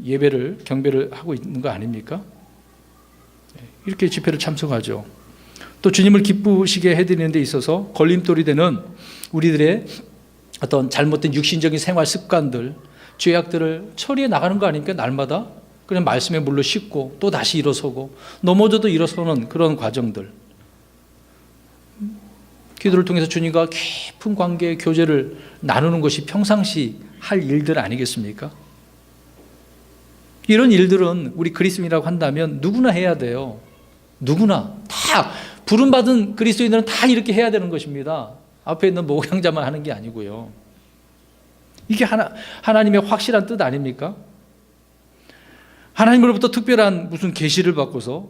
예배를 경배를 하고 있는 거 아닙니까? 이렇게 집회를 참석하죠. 또 주님을 기쁘시게 해드리는 데 있어서 걸림돌이 되는 우리들의 어떤 잘못된 육신적인 생활 습관들, 죄악들을 처리해 나가는 거 아닙니까? 날마다 그냥 말씀에 물로 씻고 또 다시 일어서고 넘어져도 일어서는 그런 과정들. 기도를 통해서 주님과 깊은 관계의 교제를 나누는 것이 평상시 할 일들 아니겠습니까? 이런 일들은 우리 그리스도인이라고 한다면 누구나 해야 돼요. 누구나 다 부름받은 그리스도인들은 다 이렇게 해야 되는 것입니다. 앞에 있는 목양자만 하는 게 아니고요. 이게 하나님의 확실한 뜻 아닙니까? 하나님으로부터 특별한 무슨 계시를 받고서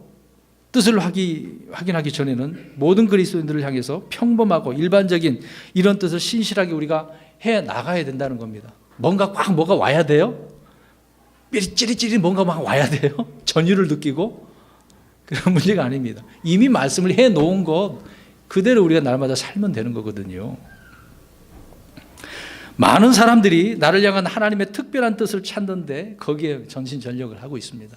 뜻을 확인하기 전에는 모든 그리스도인들을 향해서 평범하고 일반적인 이런 뜻을 신실하게 우리가 해 나가야 된다는 겁니다. 뭐가 와야 돼요? 찌릿찌릿 뭔가 막 와야 돼요? 전율을 느끼고? 그런 문제가 아닙니다. 이미 말씀을 해 놓은 것 그대로 우리가 날마다 살면 되는 거거든요. 많은 사람들이 나를 향한 하나님의 특별한 뜻을 찾는데 거기에 전신전력을 하고 있습니다.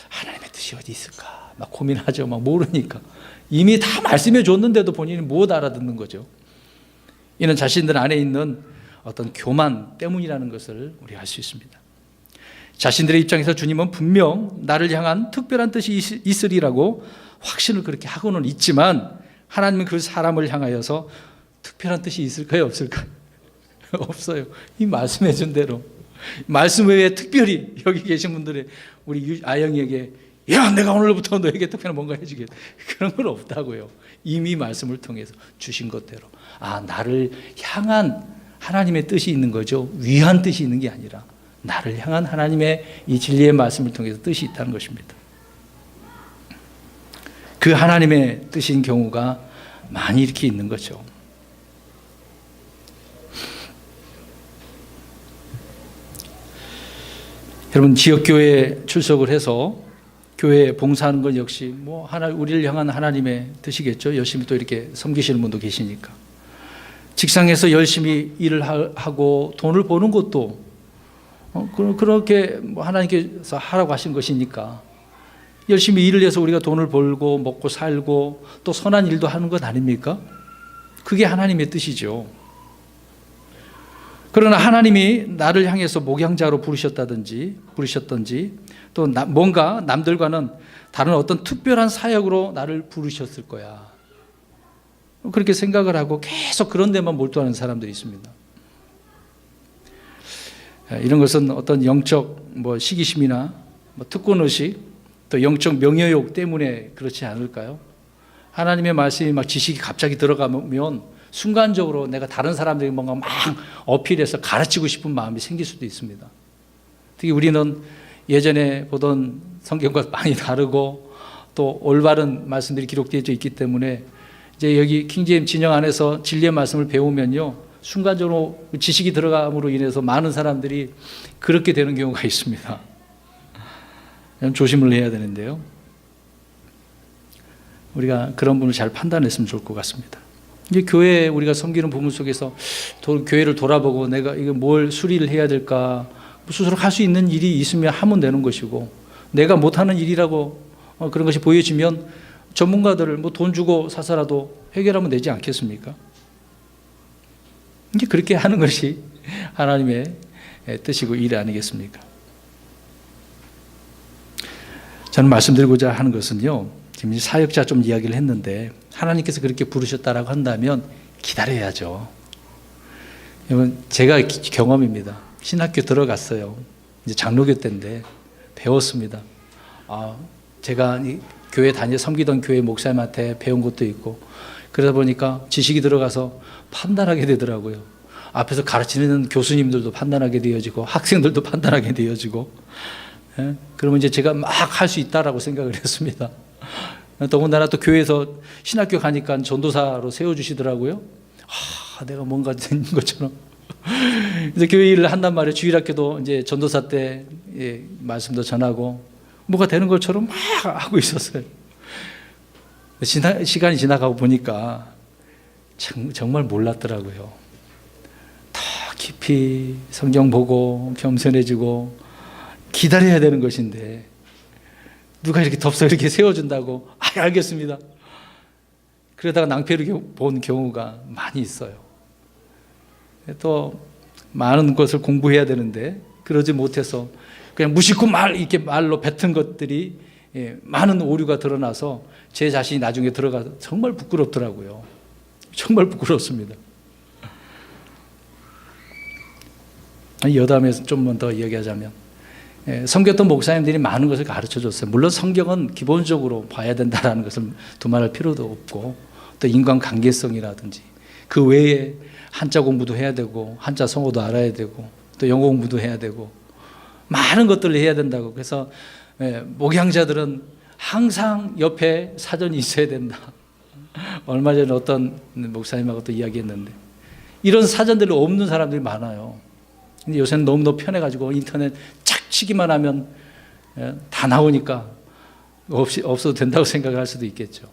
하나님의 뜻이 어디 있을까? 막 고민하죠. 막 모르니까. 이미 다 말씀해 줬는데도 본인이 못 알아듣는 거죠. 이는 자신들 안에 있는 어떤 교만 때문이라는 것을 우리가 알 수 있습니다. 자신들의 입장에서 주님은 분명 나를 향한 특별한 뜻이 있으리라고 확신을 그렇게 하고는 있지만 하나님은 그 사람을 향하여서 특별한 뜻이 있을까요? 없을까요? 없어요. 이 말씀해 준 대로. 말씀 외에 특별히 여기 계신 분들의 우리 아영이에게 야 내가 오늘부터 너에게 특별한 뭔가 해주겠다. 그런 건 없다고요. 이미 말씀을 통해서 주신 것대로. 나를 향한 하나님의 뜻이 있는 거죠. 위한 뜻이 있는 게 아니라 나를 향한 하나님의 이 진리의 말씀을 통해서 뜻이 있다는 것입니다. 그 하나님의 뜻인 경우가 많이 이렇게 있는 거죠. 여러분 지역교회에 출석을 해서 교회에 봉사하는 건 역시 우리를 향한 하나님의 뜻이겠죠. 열심히 또 이렇게 섬기시는 분도 계시니까. 직장에서 열심히 일을 하고 돈을 버는 것도 그렇게 하나님께서 하라고 하신 것이니까 열심히 일을 해서 우리가 돈을 벌고 먹고 살고 또 선한 일도 하는 것 아닙니까? 그게 하나님의 뜻이죠. 그러나 하나님이 나를 향해서 목양자로 부르셨던지 또 뭔가 남들과는 다른 어떤 특별한 사역으로 나를 부르셨을 거야. 그렇게 생각을 하고 계속 그런 데만 몰두하는 사람들이 있습니다. 이런 것은 어떤 영적 시기심이나 특권의식 또 영적 명예욕 때문에 그렇지 않을까요? 하나님의 말씀이 막 지식이 갑자기 들어가면 순간적으로 내가 다른 사람들에게 뭔가 막 어필해서 가르치고 싶은 마음이 생길 수도 있습니다. 특히 우리는 예전에 보던 성경과 많이 다르고 또 올바른 말씀들이 기록되어 있기 때문에 이제 여기 킹제임 진영 안에서 진리의 말씀을 배우면요 순간적으로 지식이 들어감으로 인해서 많은 사람들이 그렇게 되는 경우가 있습니다. 조심을 해야 되는데요. 우리가 그런 분을 잘 판단했으면 좋을 것 같습니다. 이제 교회에 우리가 섬기는 부분 속에서 교회를 돌아보고 내가 이거 뭘 수리를 해야 될까 스스로 할 수 있는 일이 있으면 하면 되는 것이고 내가 못하는 일이라고 그런 것이 보여지면 전문가들을 돈 주고 사서라도 해결하면 되지 않겠습니까? 이제 그렇게 하는 것이 하나님의 뜻이고 일 아니겠습니까? 저는 말씀드리고자 하는 것은요, 지금 사역자 좀 이야기를 했는데 하나님께서 그렇게 부르셨다라고 한다면 기다려야죠. 여러분 제가 경험입니다. 신학교 들어갔어요. 이제 장로교 때인데 배웠습니다. 제가 교회 섬기던 교회 목사님한테 배운 것도 있고 그러다 보니까 지식이 들어가서 판단하게 되더라고요. 앞에서 가르치는 교수님들도 판단하게 되어지고 학생들도 판단하게 되어지고 그러면 이제 제가 막 할 수 있다라고 생각을 했습니다. 더군다나 또 교회에서 신학교 가니까 전도사로 세워주시더라고요. 내가 뭔가 된 것처럼 이제 교회 일을 한단 말이에요. 주일학교도 이제 전도사 때 말씀도 전하고 뭐가 되는 것처럼 막 하고 있었어요. 시간이 지나가고 보니까 정말 몰랐더라고요. 더 깊이 성경 보고 겸손해지고 기다려야 되는 것인데 누가 이렇게 덥석 이렇게 세워준다고 알겠습니다. 그러다가 낭패를 본 경우가 많이 있어요. 또 많은 것을 공부해야 되는데 그러지 못해서 그냥 무심코 이렇게 말로 뱉은 것들이 많은 오류가 드러나서 제 자신이 나중에 들어가서 정말 부끄럽더라고요. 정말 부끄럽습니다. 여담에서 좀만 더 이야기하자면 섬겼던 목사님들이 많은 것을 가르쳐줬어요. 물론 성경은 기본적으로 봐야 된다는 것을 두말할 필요도 없고 또 인간관계성이라든지 그 외에 한자 공부도 해야 되고 한자 성어도 알아야 되고 또 영어 공부도 해야 되고 많은 것들을 해야 된다고. 그래서 목양자들은 항상 옆에 사전이 있어야 된다. 얼마 전에 어떤 목사님하고 또 이야기했는데 이런 사전들이 없는 사람들이 많아요. 근데 요새는 너무너무 편해가지고 인터넷 착 치기만 하면 다 나오니까 없어도 된다고 생각할 수도 있겠죠.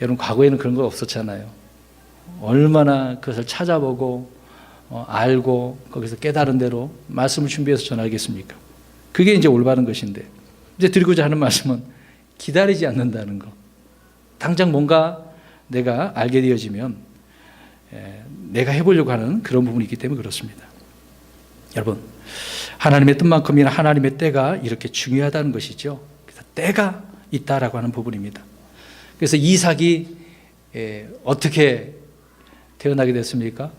여러분 과거에는 그런 거 없었잖아요. 얼마나 그것을 찾아보고 알고 거기서 깨달은 대로 말씀을 준비해서 전하겠습니까? 그게 이제 올바른 것인데 이제 드리고자 하는 말씀은 기다리지 않는다는 거. 당장 뭔가 내가 알게 되어지면 내가 해보려고 하는 그런 부분이 있기 때문에 그렇습니다. 여러분 하나님의 뜻만큼이나 하나님의 때가 이렇게 중요하다는 것이죠. 그래서 때가 있다라고 하는 부분입니다. 그래서 이삭이 어떻게 태어나게 됐습니까?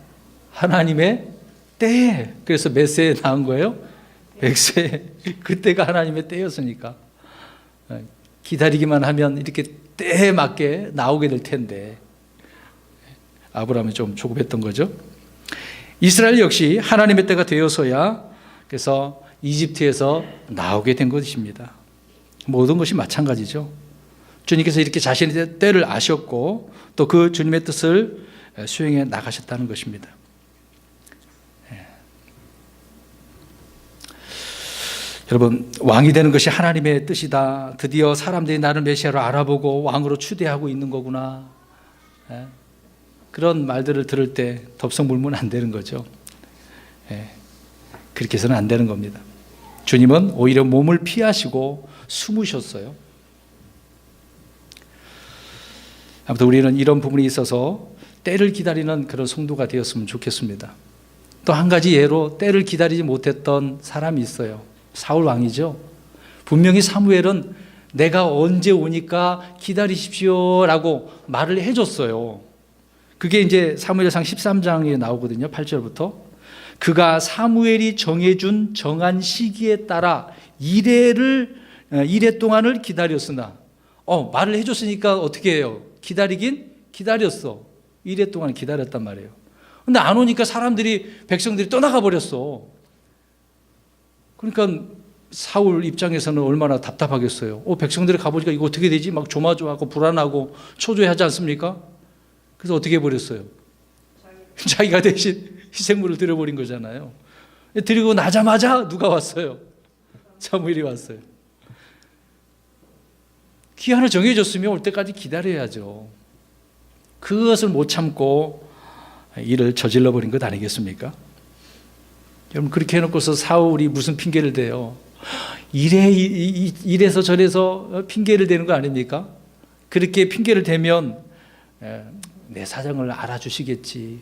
하나님의 때에. 그래서 몇 세에 낳은 거예요? 100세. 그때가 하나님의 때였으니까 기다리기만 하면 이렇게 때에 맞게 나오게 될 텐데 아브라함이 좀 조급했던 거죠. 이스라엘 역시 하나님의 때가 되어서야 그래서 이집트에서 나오게 된 것입니다. 모든 것이 마찬가지죠. 주님께서 이렇게 자신의 때를 아셨고 또 그 주님의 뜻을 수행해 나가셨다는 것입니다. 여러분 왕이 되는 것이 하나님의 뜻이다. 드디어 사람들이 나를 메시아로 알아보고 왕으로 추대하고 있는 거구나. 그런 말들을 들을 때 덥석물면 안 되는 거죠. 그렇게 해서는 안 되는 겁니다. 주님은 오히려 몸을 피하시고 숨으셨어요. 아무튼 우리는 이런 부분이 있어서 때를 기다리는 그런 성도가 되었으면 좋겠습니다. 또 한 가지 예로 때를 기다리지 못했던 사람이 있어요. 사울 왕이죠. 분명히 사무엘은 내가 언제 오니까 기다리십시오라고 말을 해줬어요. 그게 이제 사무엘상 13장에 나오거든요. 8절부터. 그가 사무엘이 정해준 정한 시기에 따라 이래 동안을 기다렸으나 말을 해줬으니까 어떻게 해요? 기다리긴 기다렸어. 이래 동안 기다렸단 말이에요. 근데 안 오니까 백성들이 떠나가 버렸어. 그러니까 사울 입장에서는 얼마나 답답하겠어요. 백성들이 가보니까 이거 어떻게 되지? 막 조마조마하고 불안하고 초조해하지 않습니까? 그래서 어떻게 해버렸어요? 자기가 대신 희생물을 드려버린 거잖아요. 드리고 나자마자 누가 왔어요? 사무엘이 왔어요. 기한을 정해줬으면 올 때까지 기다려야죠. 그것을 못 참고 일을 저질러 버린 것 아니겠습니까? 여러분 그렇게 해놓고서 사울이 무슨 핑계를 대요? 이래서 저래서 핑계를 대는 거 아닙니까? 그렇게 핑계를 대면 내 사정을 알아주시겠지.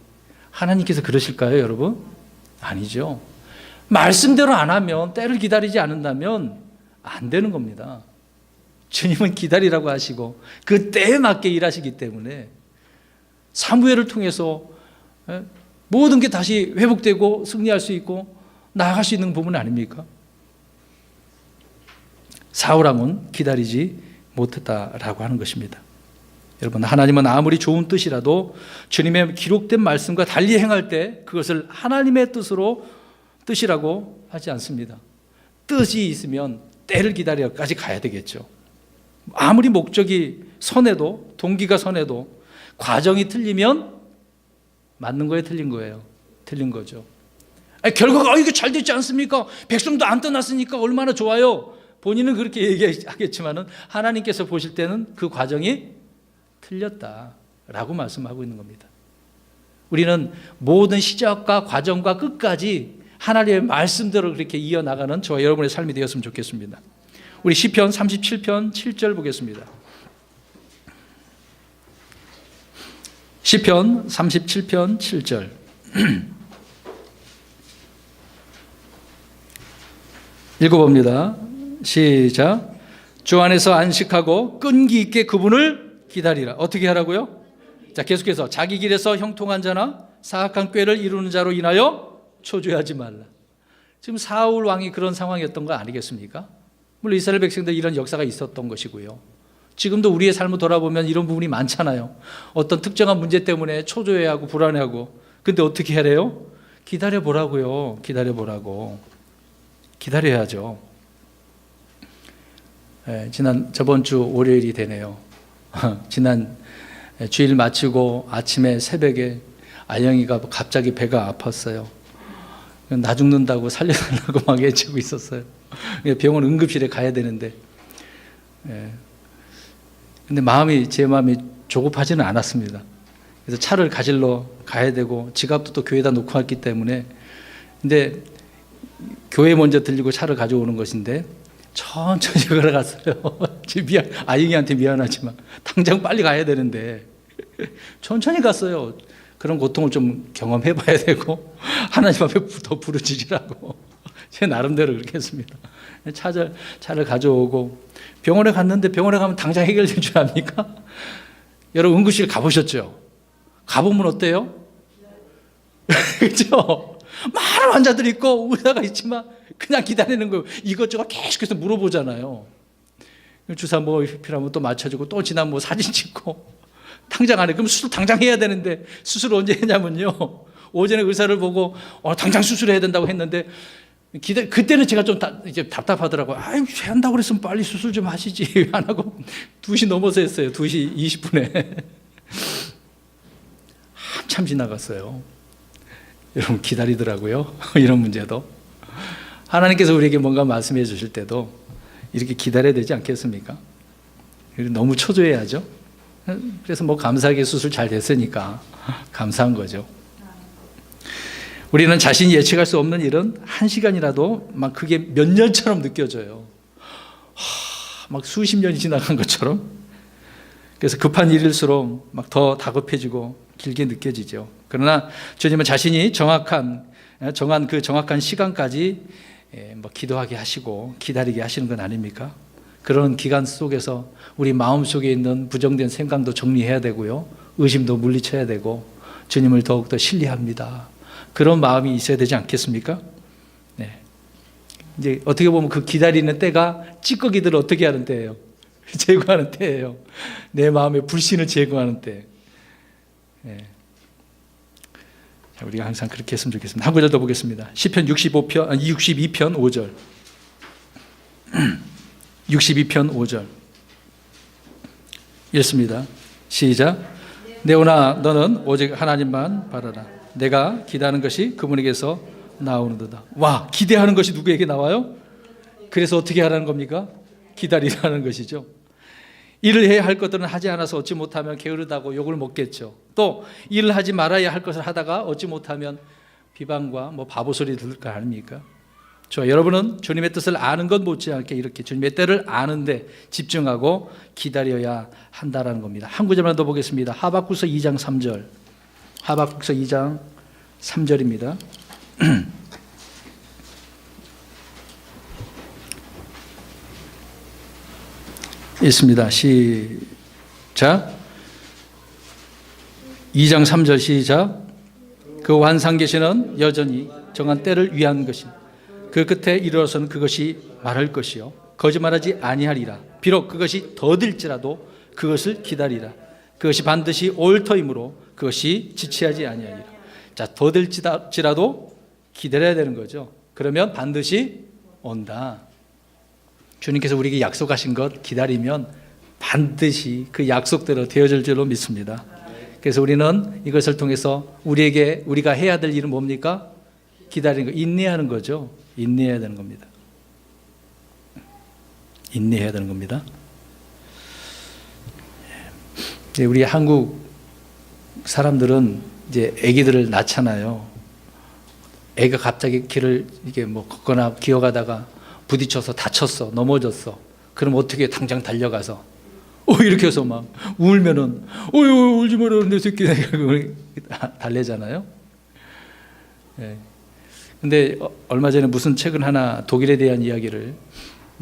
하나님께서 그러실까요, 여러분? 아니죠. 말씀대로 안 하면, 때를 기다리지 않는다면 안 되는 겁니다. 주님은 기다리라고 하시고 그 때에 맞게 일하시기 때문에 사무엘을 통해서 모든 게 다시 회복되고 승리할 수 있고 나아갈 수 있는 부분 아닙니까? 사울왕은 기다리지 못했다라고 하는 것입니다. 여러분 하나님은 아무리 좋은 뜻이라도 주님의 기록된 말씀과 달리 행할 때 그것을 하나님의 뜻이라고 하지 않습니다. 뜻이 있으면 때를 기다려까지 가야 되겠죠. 아무리 목적이 선해도 동기가 선해도 과정이 틀리면 맞는 거예요, 틀린 거예요? 틀린 거죠. 아니, 결과가 이게 잘 됐지 않습니까? 백성도 안 떠났으니까 얼마나 좋아요. 본인은 그렇게 얘기하겠지만은 하나님께서 보실 때는 그 과정이 틀렸다라고 말씀하고 있는 겁니다. 우리는 모든 시작과 과정과 끝까지 하나님의 말씀대로 그렇게 이어나가는 저와 여러분의 삶이 되었으면 좋겠습니다. 우리 시편 37편 7절 보겠습니다. 시편 37편 7절 읽어봅니다. 시작. 주 안에서 안식하고 끈기 있게 그분을 기다리라. 어떻게 하라고요? 자, 계속해서 자기 길에서 형통한 자나 사악한 꾀를 이루는 자로 인하여 초조해하지 말라. 지금 사울 왕이 그런 상황이었던 거 아니겠습니까? 물론 이스라엘 백성들 이런 역사가 있었던 것이고요. 지금도 우리의 삶을 돌아보면 이런 부분이 많잖아요. 어떤 특정한 문제 때문에 초조해하고 불안해하고. 근데 어떻게 하래요? 기다려보라고요. 기다려보라고. 기다려야죠. 저번 주 월요일이 되네요. 지난 주일 마치고 아침에 새벽에 아영이가 갑자기 배가 아팠어요. 나 죽는다고 살려달라고 막 외치고 있었어요. 병원 응급실에 가야 되는데, 근데 제 마음이 조급하지는 않았습니다. 그래서 차를 가지러 가야 되고 지갑도 또 교회에다 놓고 왔기 때문에, 근데 교회 먼저 들리고 차를 가져오는 것인데 천천히 걸어갔어요. 아영이한테 미안하지만 당장 빨리 가야 되는데 천천히 갔어요. 그런 고통을 좀 경험해 봐야 되고 하나님 앞에 더 부르짖으라고 제 나름대로 그렇게 했습니다. 차를 가져오고 병원에 갔는데, 병원에 가면 당장 해결될 줄 압니까? 여러분 응급실 가보셨죠? 가보면 어때요? 그렇죠? 많은 환자들이 있고 의사가 있지만 그냥 기다리는 거예요. 이것저것 계속해서 물어보잖아요. 주사 뭐 필요하면 또 맞춰주고, 또 지나면 뭐 사진 찍고. 당장 안 해. 그럼 수술 당장 해야 되는데 수술 언제 했냐면요, 오전에 의사를 보고 당장 수술해야 된다고 했는데 그때는 제가 좀 이제 답답하더라고요. 아유, 한다고 그랬으면 빨리 수술 좀 하시지. 안 하고 2시 넘어서 했어요. 2시 20분에. 한참 지나갔어요. 여러분 기다리더라고요. 이런 문제도. 하나님께서 우리에게 뭔가 말씀해 주실 때도 이렇게 기다려야 되지 않겠습니까? 너무 초조해야죠. 그래서 뭐 감사하게 수술 잘 됐으니까 감사한 거죠. 우리는 자신이 예측할 수 없는 일은 한 시간이라도 막 그게 몇 년처럼 느껴져요. 막 수십 년이 지나간 것처럼. 그래서 급한 일일수록 막 더 다급해지고 길게 느껴지죠. 그러나 주님은 자신이 정한 그 정확한 시간까지 뭐 기도하게 하시고 기다리게 하시는 건 아닙니까? 그런 기간 속에서 우리 마음속에 있는 부정된 생각도 정리해야 되고요, 의심도 물리쳐야 되고 주님을 더욱더 신뢰합니다. 그런 마음이 있어야 되지 않겠습니까? 네. 이제 어떻게 보면 그 기다리는 때가 찌꺼기들을 어떻게 하는 때예요? 제거하는 때예요. 내 마음의 불신을 제거하는 때. 네. 자, 우리가 항상 그렇게 했으면 좋겠습니다. 한 구절 더 보겠습니다. 시편 62편 5절. 62편 5절 읽습니다. 시작. 내오나 너는 오직 하나님만 바라라. 내가 기대하는 것이 그분에게서 나오는도다. 와, 기대하는 것이 누구에게 나와요? 그래서 어떻게 하라는 겁니까? 기다리라는 것이죠. 일을 해야 할 것들은 하지 않아서 얻지 못하면 게으르다고 욕을 먹겠죠. 또 일을 하지 말아야 할 것을 하다가 얻지 못하면 비방과 뭐 바보 소리 들을 거 아닙니까? 여러분은 주님의 뜻을 아는 것 못지않게 이렇게 주님의 때를 아는데 집중하고 기다려야 한다라는 겁니다. 한 구절만 더 보겠습니다. 하박국서 2장 3절. 하박국서 2장 3절입니다. 있습니다. 시작. 2장 3절 시작. 그 완상 계시는 여전히 정한 때를 위한 것이 그 끝에 이르러서는 그것이 말할 것이요 거짓말하지 아니하리라. 비록 그것이 더딜지라도 그것을 기다리라. 그것이 반드시 올 터이므로 그것이 지체하지 아니하리라. 자, 더딜지라도 기다려야 되는 거죠. 그러면 반드시 온다. 주님께서 우리에게 약속하신 것 기다리면 반드시 그 약속대로 되어질 줄로 믿습니다. 그래서 우리는 이것을 통해서 우리가 해야 될 일은 뭡니까? 기다리는 거, 인내하는 거죠. 인내해야 되는 겁니다. 인내해야 되는 겁니다. 우리 한국 사람들은 이제 아기들을 낳잖아요. 애가 갑자기 길을 이게 뭐 걷거나 기어가다가 부딪혀서 다쳤어, 넘어졌어. 그럼 어떻게 당장 달려가서 이렇게 해서 막 울면은 울지 마라 내 새끼 달래잖아요. 예. 근데 얼마 전에 무슨 책을 하나 독일에 대한 이야기를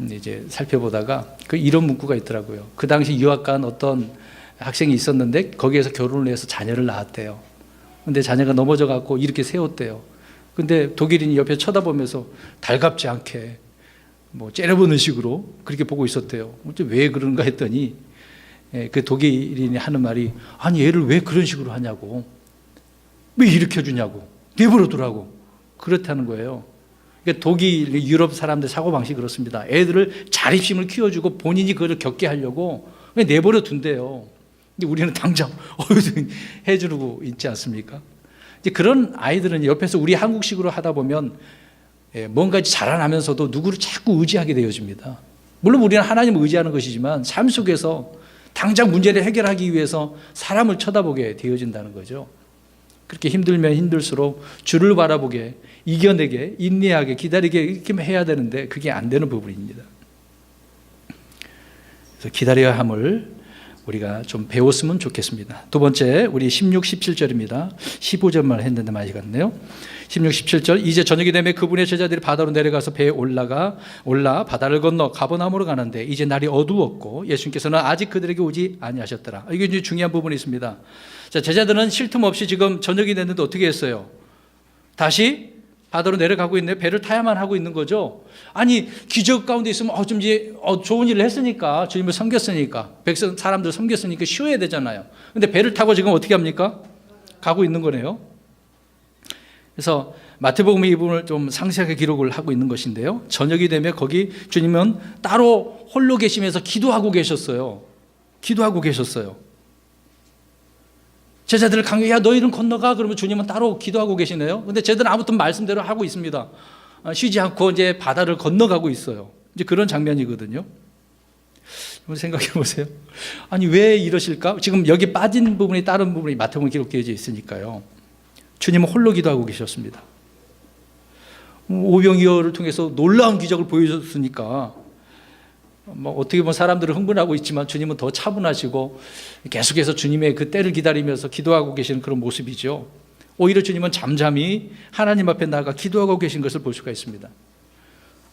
이제 살펴보다가 이런 문구가 있더라고요. 그 당시 유학 간 어떤 학생이 있었는데 거기에서 결혼을 해서 자녀를 낳았대요. 근데 자녀가 넘어져 갖고 이렇게 세웠대요. 근데 독일인이 옆에 쳐다보면서 달갑지 않게 뭐 째려보는 식으로 그렇게 보고 있었대요. 왜 그런가 했더니 그 독일인이 하는 말이 아니 얘를 왜 그런 식으로 하냐고, 왜 일으켜 주냐고, 내버려 두라고 그렇다는 거예요. 그러니까 독일, 유럽 사람들 사고방식이 그렇습니다. 애들을 자립심을 키워주고 본인이 그걸 겪게 하려고 내버려 둔대요. 근데 우리는 당장 해주고 있지 않습니까? 이제 그런 아이들은 옆에서 우리 한국식으로 하다 보면 뭔가 자라나면서도 누구를 자꾸 의지하게 되어집니다. 물론 우리는 하나님을 의지하는 것이지만 삶 속에서 당장 문제를 해결하기 위해서 사람을 쳐다보게 되어진다는 거죠. 그렇게 힘들면 힘들수록 주를 바라보게, 이겨내게, 인내하게, 기다리게 이렇게 해야 되는데 그게 안 되는 부분입니다. 그래서 기다려야 함을 우리가 좀 배웠으면 좋겠습니다. 두 번째, 우리 16, 17절입니다. 15절만 했는데 많이 갔네요. 16, 17절. 이제 저녁이 되면 그분의 제자들이 바다로 내려가서 배에 올라 바다를 건너 가버나움으로 가는데 이제 날이 어두웠고 예수님께서는 아직 그들에게 오지 아니하셨더라. 이게 이제 중요한 부분이 있습니다. 자, 제자들은 쉴 틈 없이 지금 저녁이 됐는데 어떻게 했어요? 다시 바다로 내려가고 있네요. 배를 타야만 하고 있는 거죠. 아니 기적 가운데 있으면 좀 이제 좋은 일을 했으니까, 주님을 섬겼으니까, 백성 사람들 섬겼으니까 쉬어야 되잖아요. 근데 배를 타고 지금 어떻게 합니까? 가고 있는 거네요. 그래서 마태복음이 이 부분을 좀 상세하게 기록을 하고 있는 것인데요. 저녁이 되면 거기 주님은 따로 홀로 계시면서 기도하고 계셨어요. 기도하고 계셨어요. 제자들을 강요해, 야 너희는 건너가. 그러면 주님은 따로 기도하고 계시네요. 근데 제자들은 아무튼 말씀대로 하고 있습니다. 쉬지 않고 이제 바다를 건너가고 있어요. 이제 그런 장면이거든요. 한번 생각해 보세요. 아니 왜 이러실까? 지금 여기 빠진 부분이 다른 부분이 마태복음에 기록되어져 있으니까요. 주님은 홀로 기도하고 계셨습니다. 오병이어를 통해서 놀라운 기적을 보여줬으니까 뭐 어떻게 보면 사람들은 흥분하고 있지만 주님은 더 차분하시고 계속해서 주님의 그 때를 기다리면서 기도하고 계시는 그런 모습이죠. 오히려 주님은 잠잠히 하나님 앞에 나아가 기도하고 계신 것을 볼 수가 있습니다.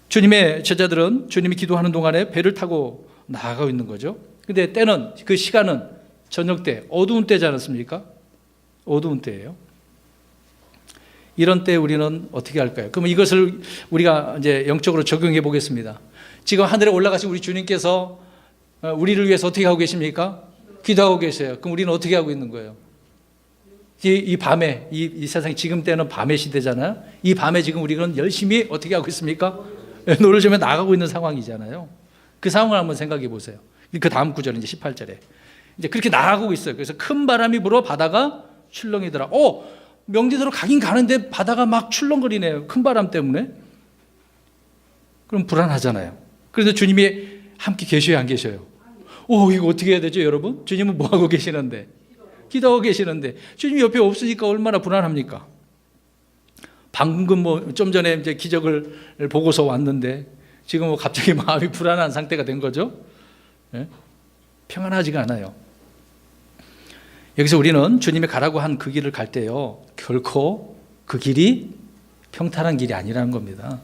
주님의 제자들은 주님이 기도하는 동안에 배를 타고 나아가고 있는 거죠. 근데 때는, 그 시간은 저녁 때, 어두운 때지 않았습니까? 어두운 때예요. 이런 때 우리는 어떻게 할까요? 그럼 이것을 우리가 이제 영적으로 적용해 보겠습니다. 지금 하늘에 올라가신 우리 주님께서 우리를 위해서 어떻게 하고 계십니까? 기도하고 계세요. 그럼 우리는 어떻게 하고 있는 거예요? 이 밤에, 이 세상이 지금 때는 밤의 시대잖아요. 이 밤에 지금 우리는 열심히 어떻게 하고 있습니까? 노를 저며 나가고 있는 상황이잖아요. 그 상황을 한번 생각해 보세요. 그 다음 구절 이제 18절에 이제 그렇게 나가고 있어요. 그래서 큰 바람이 불어 바다가 출렁이더라. 명제대로 가긴 가는데 바다가 막 출렁거리네요. 큰 바람 때문에. 그럼 불안하잖아요. 그래서 주님이 함께 계셔야 안 계셔요? 이거 어떻게 해야 되죠, 여러분? 주님은 뭐 하고 계시는데? 기도하고 계시는데 주님이 옆에 없으니까 얼마나 불안합니까? 방금 좀 전에 이제 기적을 보고서 왔는데 지금 갑자기 마음이 불안한 상태가 된 거죠. 네? 평안하지가 않아요. 여기서 우리는 주님이 가라고 한 그 길을 갈 때요, 결코 그 길이 평탄한 길이 아니라는 겁니다.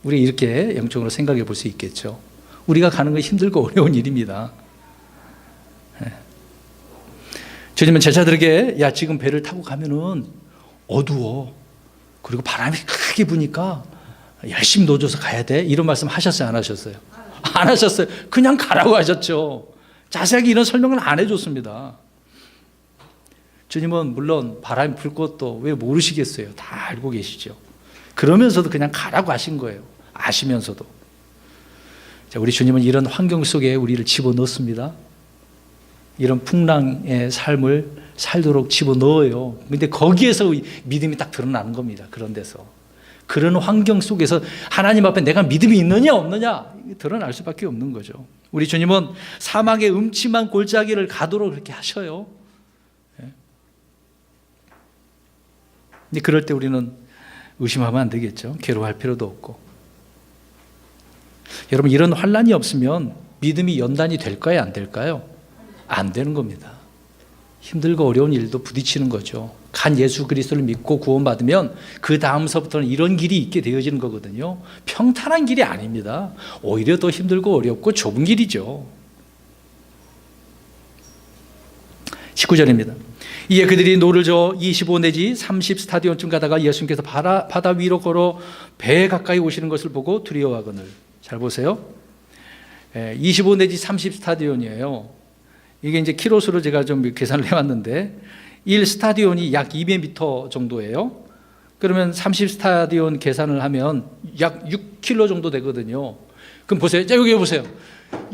우리 이렇게 영적으로 생각해 볼 수 있겠죠. 우리가 가는 건 힘들고 어려운 일입니다. 주님은 제자들에게 야 지금 배를 타고 가면은 어두워, 그리고 바람이 크게 부니까 열심히 노져서 가야 돼, 이런 말씀 하셨어요, 안 하셨어요? 안 하셨어요. 그냥 가라고 하셨죠. 자세하게 이런 설명을 안 해줬습니다. 주님은 물론 바람이 불 것도 왜 모르시겠어요? 다 알고 계시죠. 그러면서도 그냥 가라고 하신 거예요. 아시면서도. 자, 우리 주님은 이런 환경 속에 우리를 집어넣습니다. 이런 풍랑의 삶을 살도록 집어넣어요. 근데 거기에서 믿음이 딱 드러나는 겁니다. 그런 데서. 그런 환경 속에서 하나님 앞에 내가 믿음이 있느냐 없느냐 드러날 수밖에 없는 거죠. 우리 주님은 사막의 음침한 골짜기를 가도록 그렇게 하셔요. 근데 그럴 때 우리는 의심하면 안 되겠죠. 괴로워할 필요도 없고. 여러분, 이런 환란이 없으면 믿음이 연단이 될까요? 안 될까요? 안 되는 겁니다. 힘들고 어려운 일도 부딪히는 거죠. 간 예수 그리스도를 믿고 구원받으면 그 다음서부터는 이런 길이 있게 되어지는 거거든요. 평탄한 길이 아닙니다. 오히려 더 힘들고 어렵고 좁은 길이죠. 19절입니다. 이에 그들이 노를 저어 25 내지 30 스타디온쯤 가다가 예수님께서 바다 위로 걸어 배에 가까이 오시는 것을 보고 두려워하거늘. 잘 보세요. 25 내지 30 스타디온이에요. 이게 이제 키로수로 제가 좀 계산을 해왔는데 1 스타디온이 약 200m 정도예요. 그러면 30 스타디온 계산을 하면 약 6km 정도 되거든요. 그럼 보세요. 자, 여기 보세요.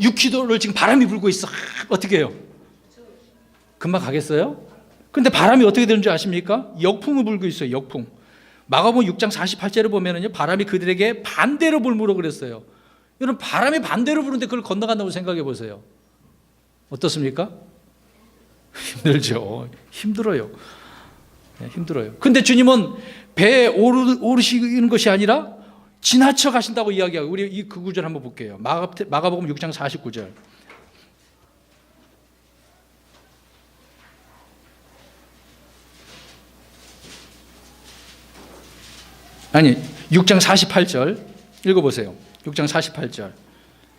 6km를 지금 바람이 불고 있어. 어떻게 해요? 금방 가겠어요? 근데 바람이 어떻게 되는 줄 아십니까? 역풍을 불고 있어요. 역풍. 마가복음 6장 48절을 보면은요, 바람이 그들에게 반대로 불므로 그랬어요. 여러분, 바람이 반대로 부는데 그걸 건너간다고 생각해 보세요. 어떻습니까? 힘들죠. 힘들어요. 네, 힘들어요. 근데 주님은 배에 오르시는 것이 아니라 지나쳐 가신다고 이야기하고, 우리 그 구절 한번 볼게요. 마가복음 6장 49절. 아니, 6장 48절 읽어보세요. 6장 48절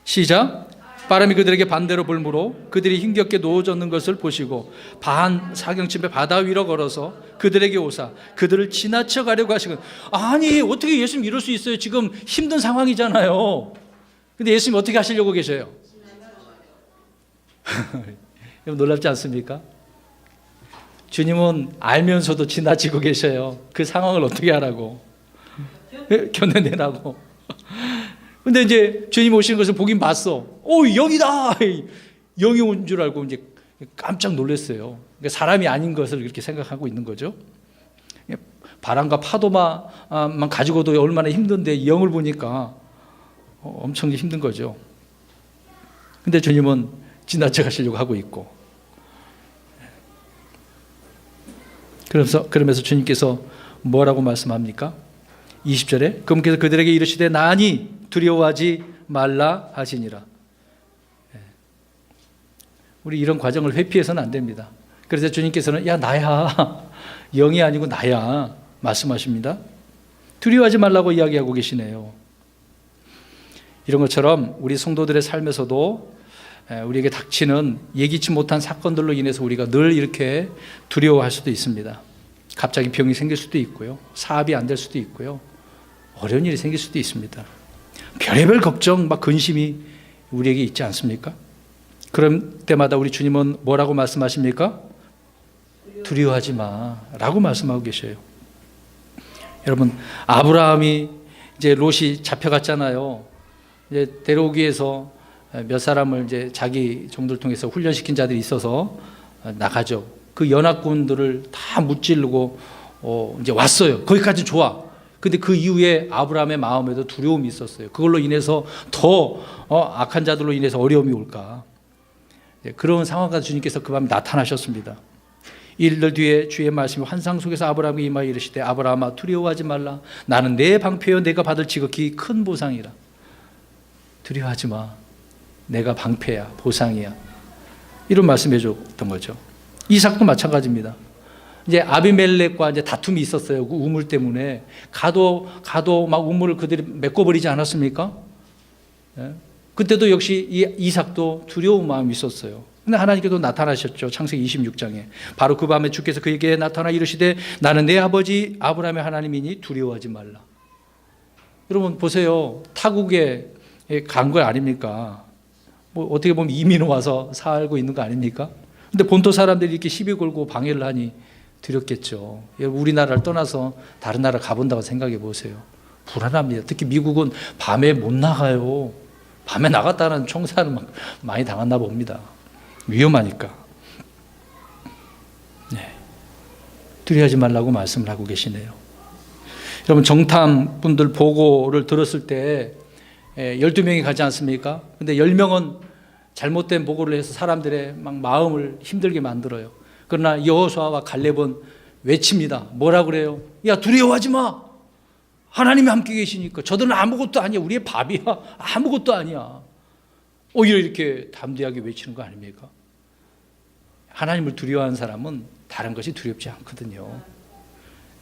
시작. 바람이 그들에게 반대로 불므로 그들이 힘겹게 놓아졌는 것을 보시고 반 사경쯤에 바다 위로 걸어서 그들에게 오사 그들을 지나쳐 가려고 하시건. 아니, 어떻게 예수님 이럴 수 있어요? 지금 힘든 상황이잖아요. 근데 예수님 어떻게 하시려고 계셔요? 놀랍지 않습니까? 주님은 알면서도 지나치고 계셔요. 그 상황을 어떻게 하라고? 견뎌내라고. 근데 이제 주님 오시는 것을 보긴 봤어. 오, 영이다! 영이 온 줄 알고 이제 깜짝 놀랐어요. 그러니까 사람이 아닌 것을 그렇게 생각하고 있는 거죠. 바람과 파도만 가지고도 얼마나 힘든데 영을 보니까 엄청 힘든 거죠. 근데 주님은 지나쳐 가시려고 하고 있고. 그러면서 주님께서 뭐라고 말씀합니까? 20절에 그분께서 그들에게 이르시되 나니 두려워하지 말라 하시니라. 우리 이런 과정을 회피해서는 안 됩니다. 그래서 주님께서는 야, 나야, 영이 아니고 나야 말씀하십니다. 두려워하지 말라고 이야기하고 계시네요. 이런 것처럼 우리 성도들의 삶에서도 우리에게 닥치는 예기치 못한 사건들로 인해서 우리가 늘 이렇게 두려워할 수도 있습니다. 갑자기 병이 생길 수도 있고요, 사업이 안 될 수도 있고요, 어려운 일이 생길 수도 있습니다. 별의별 걱정, 근심이 우리에게 있지 않습니까? 그럴 때마다 우리 주님은 뭐라고 말씀하십니까? 두려워하지 마라고 말씀하고 계셔요. 여러분, 아브라함이 이제 롯이 잡혀갔잖아요. 이제 데려오기 위해서 몇 사람을 이제 자기 종들을 통해서 훈련시킨 자들이 있어서 나가죠. 그 연합군들을 다 무찌르고 이제 왔어요. 거기까지 좋아. 근데 그 이후에 아브라함의 마음에도 두려움이 있었어요. 그걸로 인해서 더 악한 자들로 인해서 어려움이 올까. 그런 상황에서 주님께서 그 밤에 나타나셨습니다. 일들 뒤에 주의 말씀이 환상 속에서 아브라함에게 임하여 이르시되 아브라함아 두려워하지 말라. 나는 내 방패여 내가 받을 지극히 큰 보상이라. 두려워하지 마. 내가 방패야, 보상이야. 이런 말씀해 줬던 거죠. 이삭도 마찬가지입니다. 이제 아비멜렉과 이제 다툼이 있었어요. 그 우물 때문에 가도 막 우물을 그들이 메꿔버리지 않았습니까? 예? 그때도 역시 이삭도 두려운 마음이 있었어요. 근데 하나님께서 나타나셨죠. 창세기 26장에 바로 그 밤에 주께서 그에게 나타나 이르시되 나는 내 아버지 아브라함의 하나님이니 두려워하지 말라. 여러분 보세요. 타국에 간 거 아닙니까? 뭐 어떻게 보면 이민 와서 살고 있는 거 아닙니까? 근데 본토 사람들이 이렇게 시비 걸고 방해를 하니 두렵겠죠. 우리나라를 떠나서 다른 나라 가본다고 생각해 보세요. 불안합니다. 특히 미국은 밤에 못 나가요. 밤에 나갔다는 총살을 많이 당했나 봅니다. 위험하니까. 두려워하지 말라고 말씀을 하고 계시네요. 여러분, 정탐 분들 보고를 들었을 때 12명이 가지 않습니까? 근데 10명은 잘못된 보고를 해서 사람들의 막 마음을 힘들게 만들어요. 그러나 여호수아와 갈렙은 외칩니다. 뭐라 그래요? 야, 두려워하지 마. 하나님이 함께 계시니까. 저들은 아무것도 아니야. 우리의 밥이야. 아무것도 아니야. 오히려 이렇게 담대하게 외치는 거 아닙니까? 하나님을 두려워하는 사람은 다른 것이 두렵지 않거든요.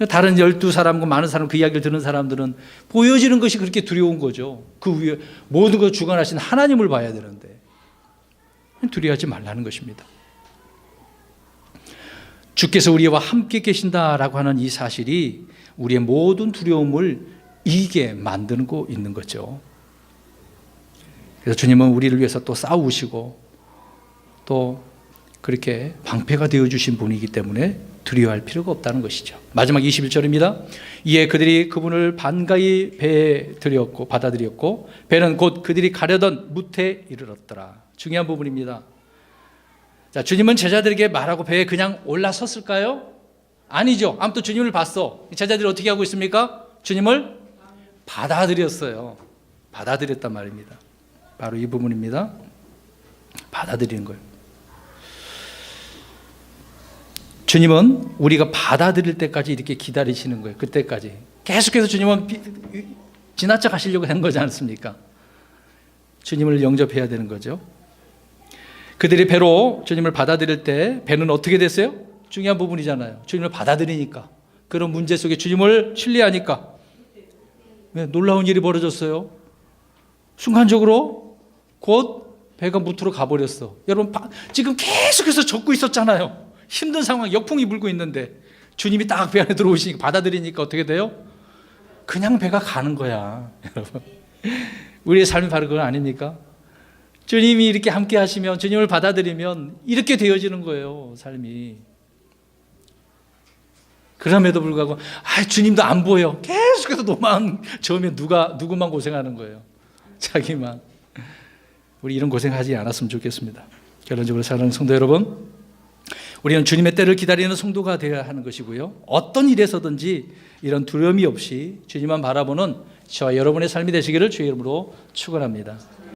다른 12사람과 많은 사람, 그 이야기를 듣는 사람들은 보여지는 것이 그렇게 두려운 거죠. 그 위에 모든 것 주관하신 하나님을 봐야 되는데 두려워하지 말라는 것입니다. 주께서 우리와 함께 계신다라고 하는 이 사실이 우리의 모든 두려움을 이기게 만들고 있는 거죠. 그래서 주님은 우리를 위해서 또 싸우시고 또 그렇게 방패가 되어주신 분이기 때문에 두려워할 필요가 없다는 것이죠. 마지막 21절입니다. 이에 그들이 그분을 반가이 배에 들였고 받아들였고 배는 곧 그들이 가려던 뭇에 이르렀더라. 중요한 부분입니다. 자, 주님은 제자들에게 말하고 배에 그냥 올라섰을까요? 아니죠. 아무튼 주님을 봤어. 제자들이 어떻게 하고 있습니까? 주님을 받아들였어요. 받아들였단 말입니다. 바로 이 부분입니다. 받아들이는 거예요. 주님은 우리가 받아들일 때까지 이렇게 기다리시는 거예요. 그때까지. 계속해서 주님은 지나쳐 가시려고 한 거지 않습니까? 주님을 영접해야 되는 거죠. 그들이 배로 주님을 받아들일 때 배는 어떻게 됐어요? 중요한 부분이잖아요. 주님을 받아들이니까. 그런 문제 속에 주님을 신뢰하니까. 네, 놀라운 일이 벌어졌어요. 순간적으로 곧 배가 무트로 가버렸어. 여러분, 지금 계속해서 젖고 있었잖아요. 힘든 상황, 역풍이 불고 있는데 주님이 딱 배 안에 들어오시니까 받아들이니까 어떻게 돼요? 그냥 배가 가는 거야. 여러분, 우리의 삶이 바로 그건 아닙니까? 주님이 이렇게 함께 하시면, 주님을 받아들이면 이렇게 되어지는 거예요, 삶이. 그럼에도 불구하고 주님도 안 보여. 계속해서 노만 저으면 누구만 고생하는 거예요? 자기만. 우리 이런 고생하지 않았으면 좋겠습니다. 결론적으로 사랑하는 성도 여러분, 우리는 주님의 때를 기다리는 성도가 되어야 하는 것이고요. 어떤 일에서든지 이런 두려움이 없이 주님만 바라보는 저와 여러분의 삶이 되시기를 주의 이름으로 축원합니다.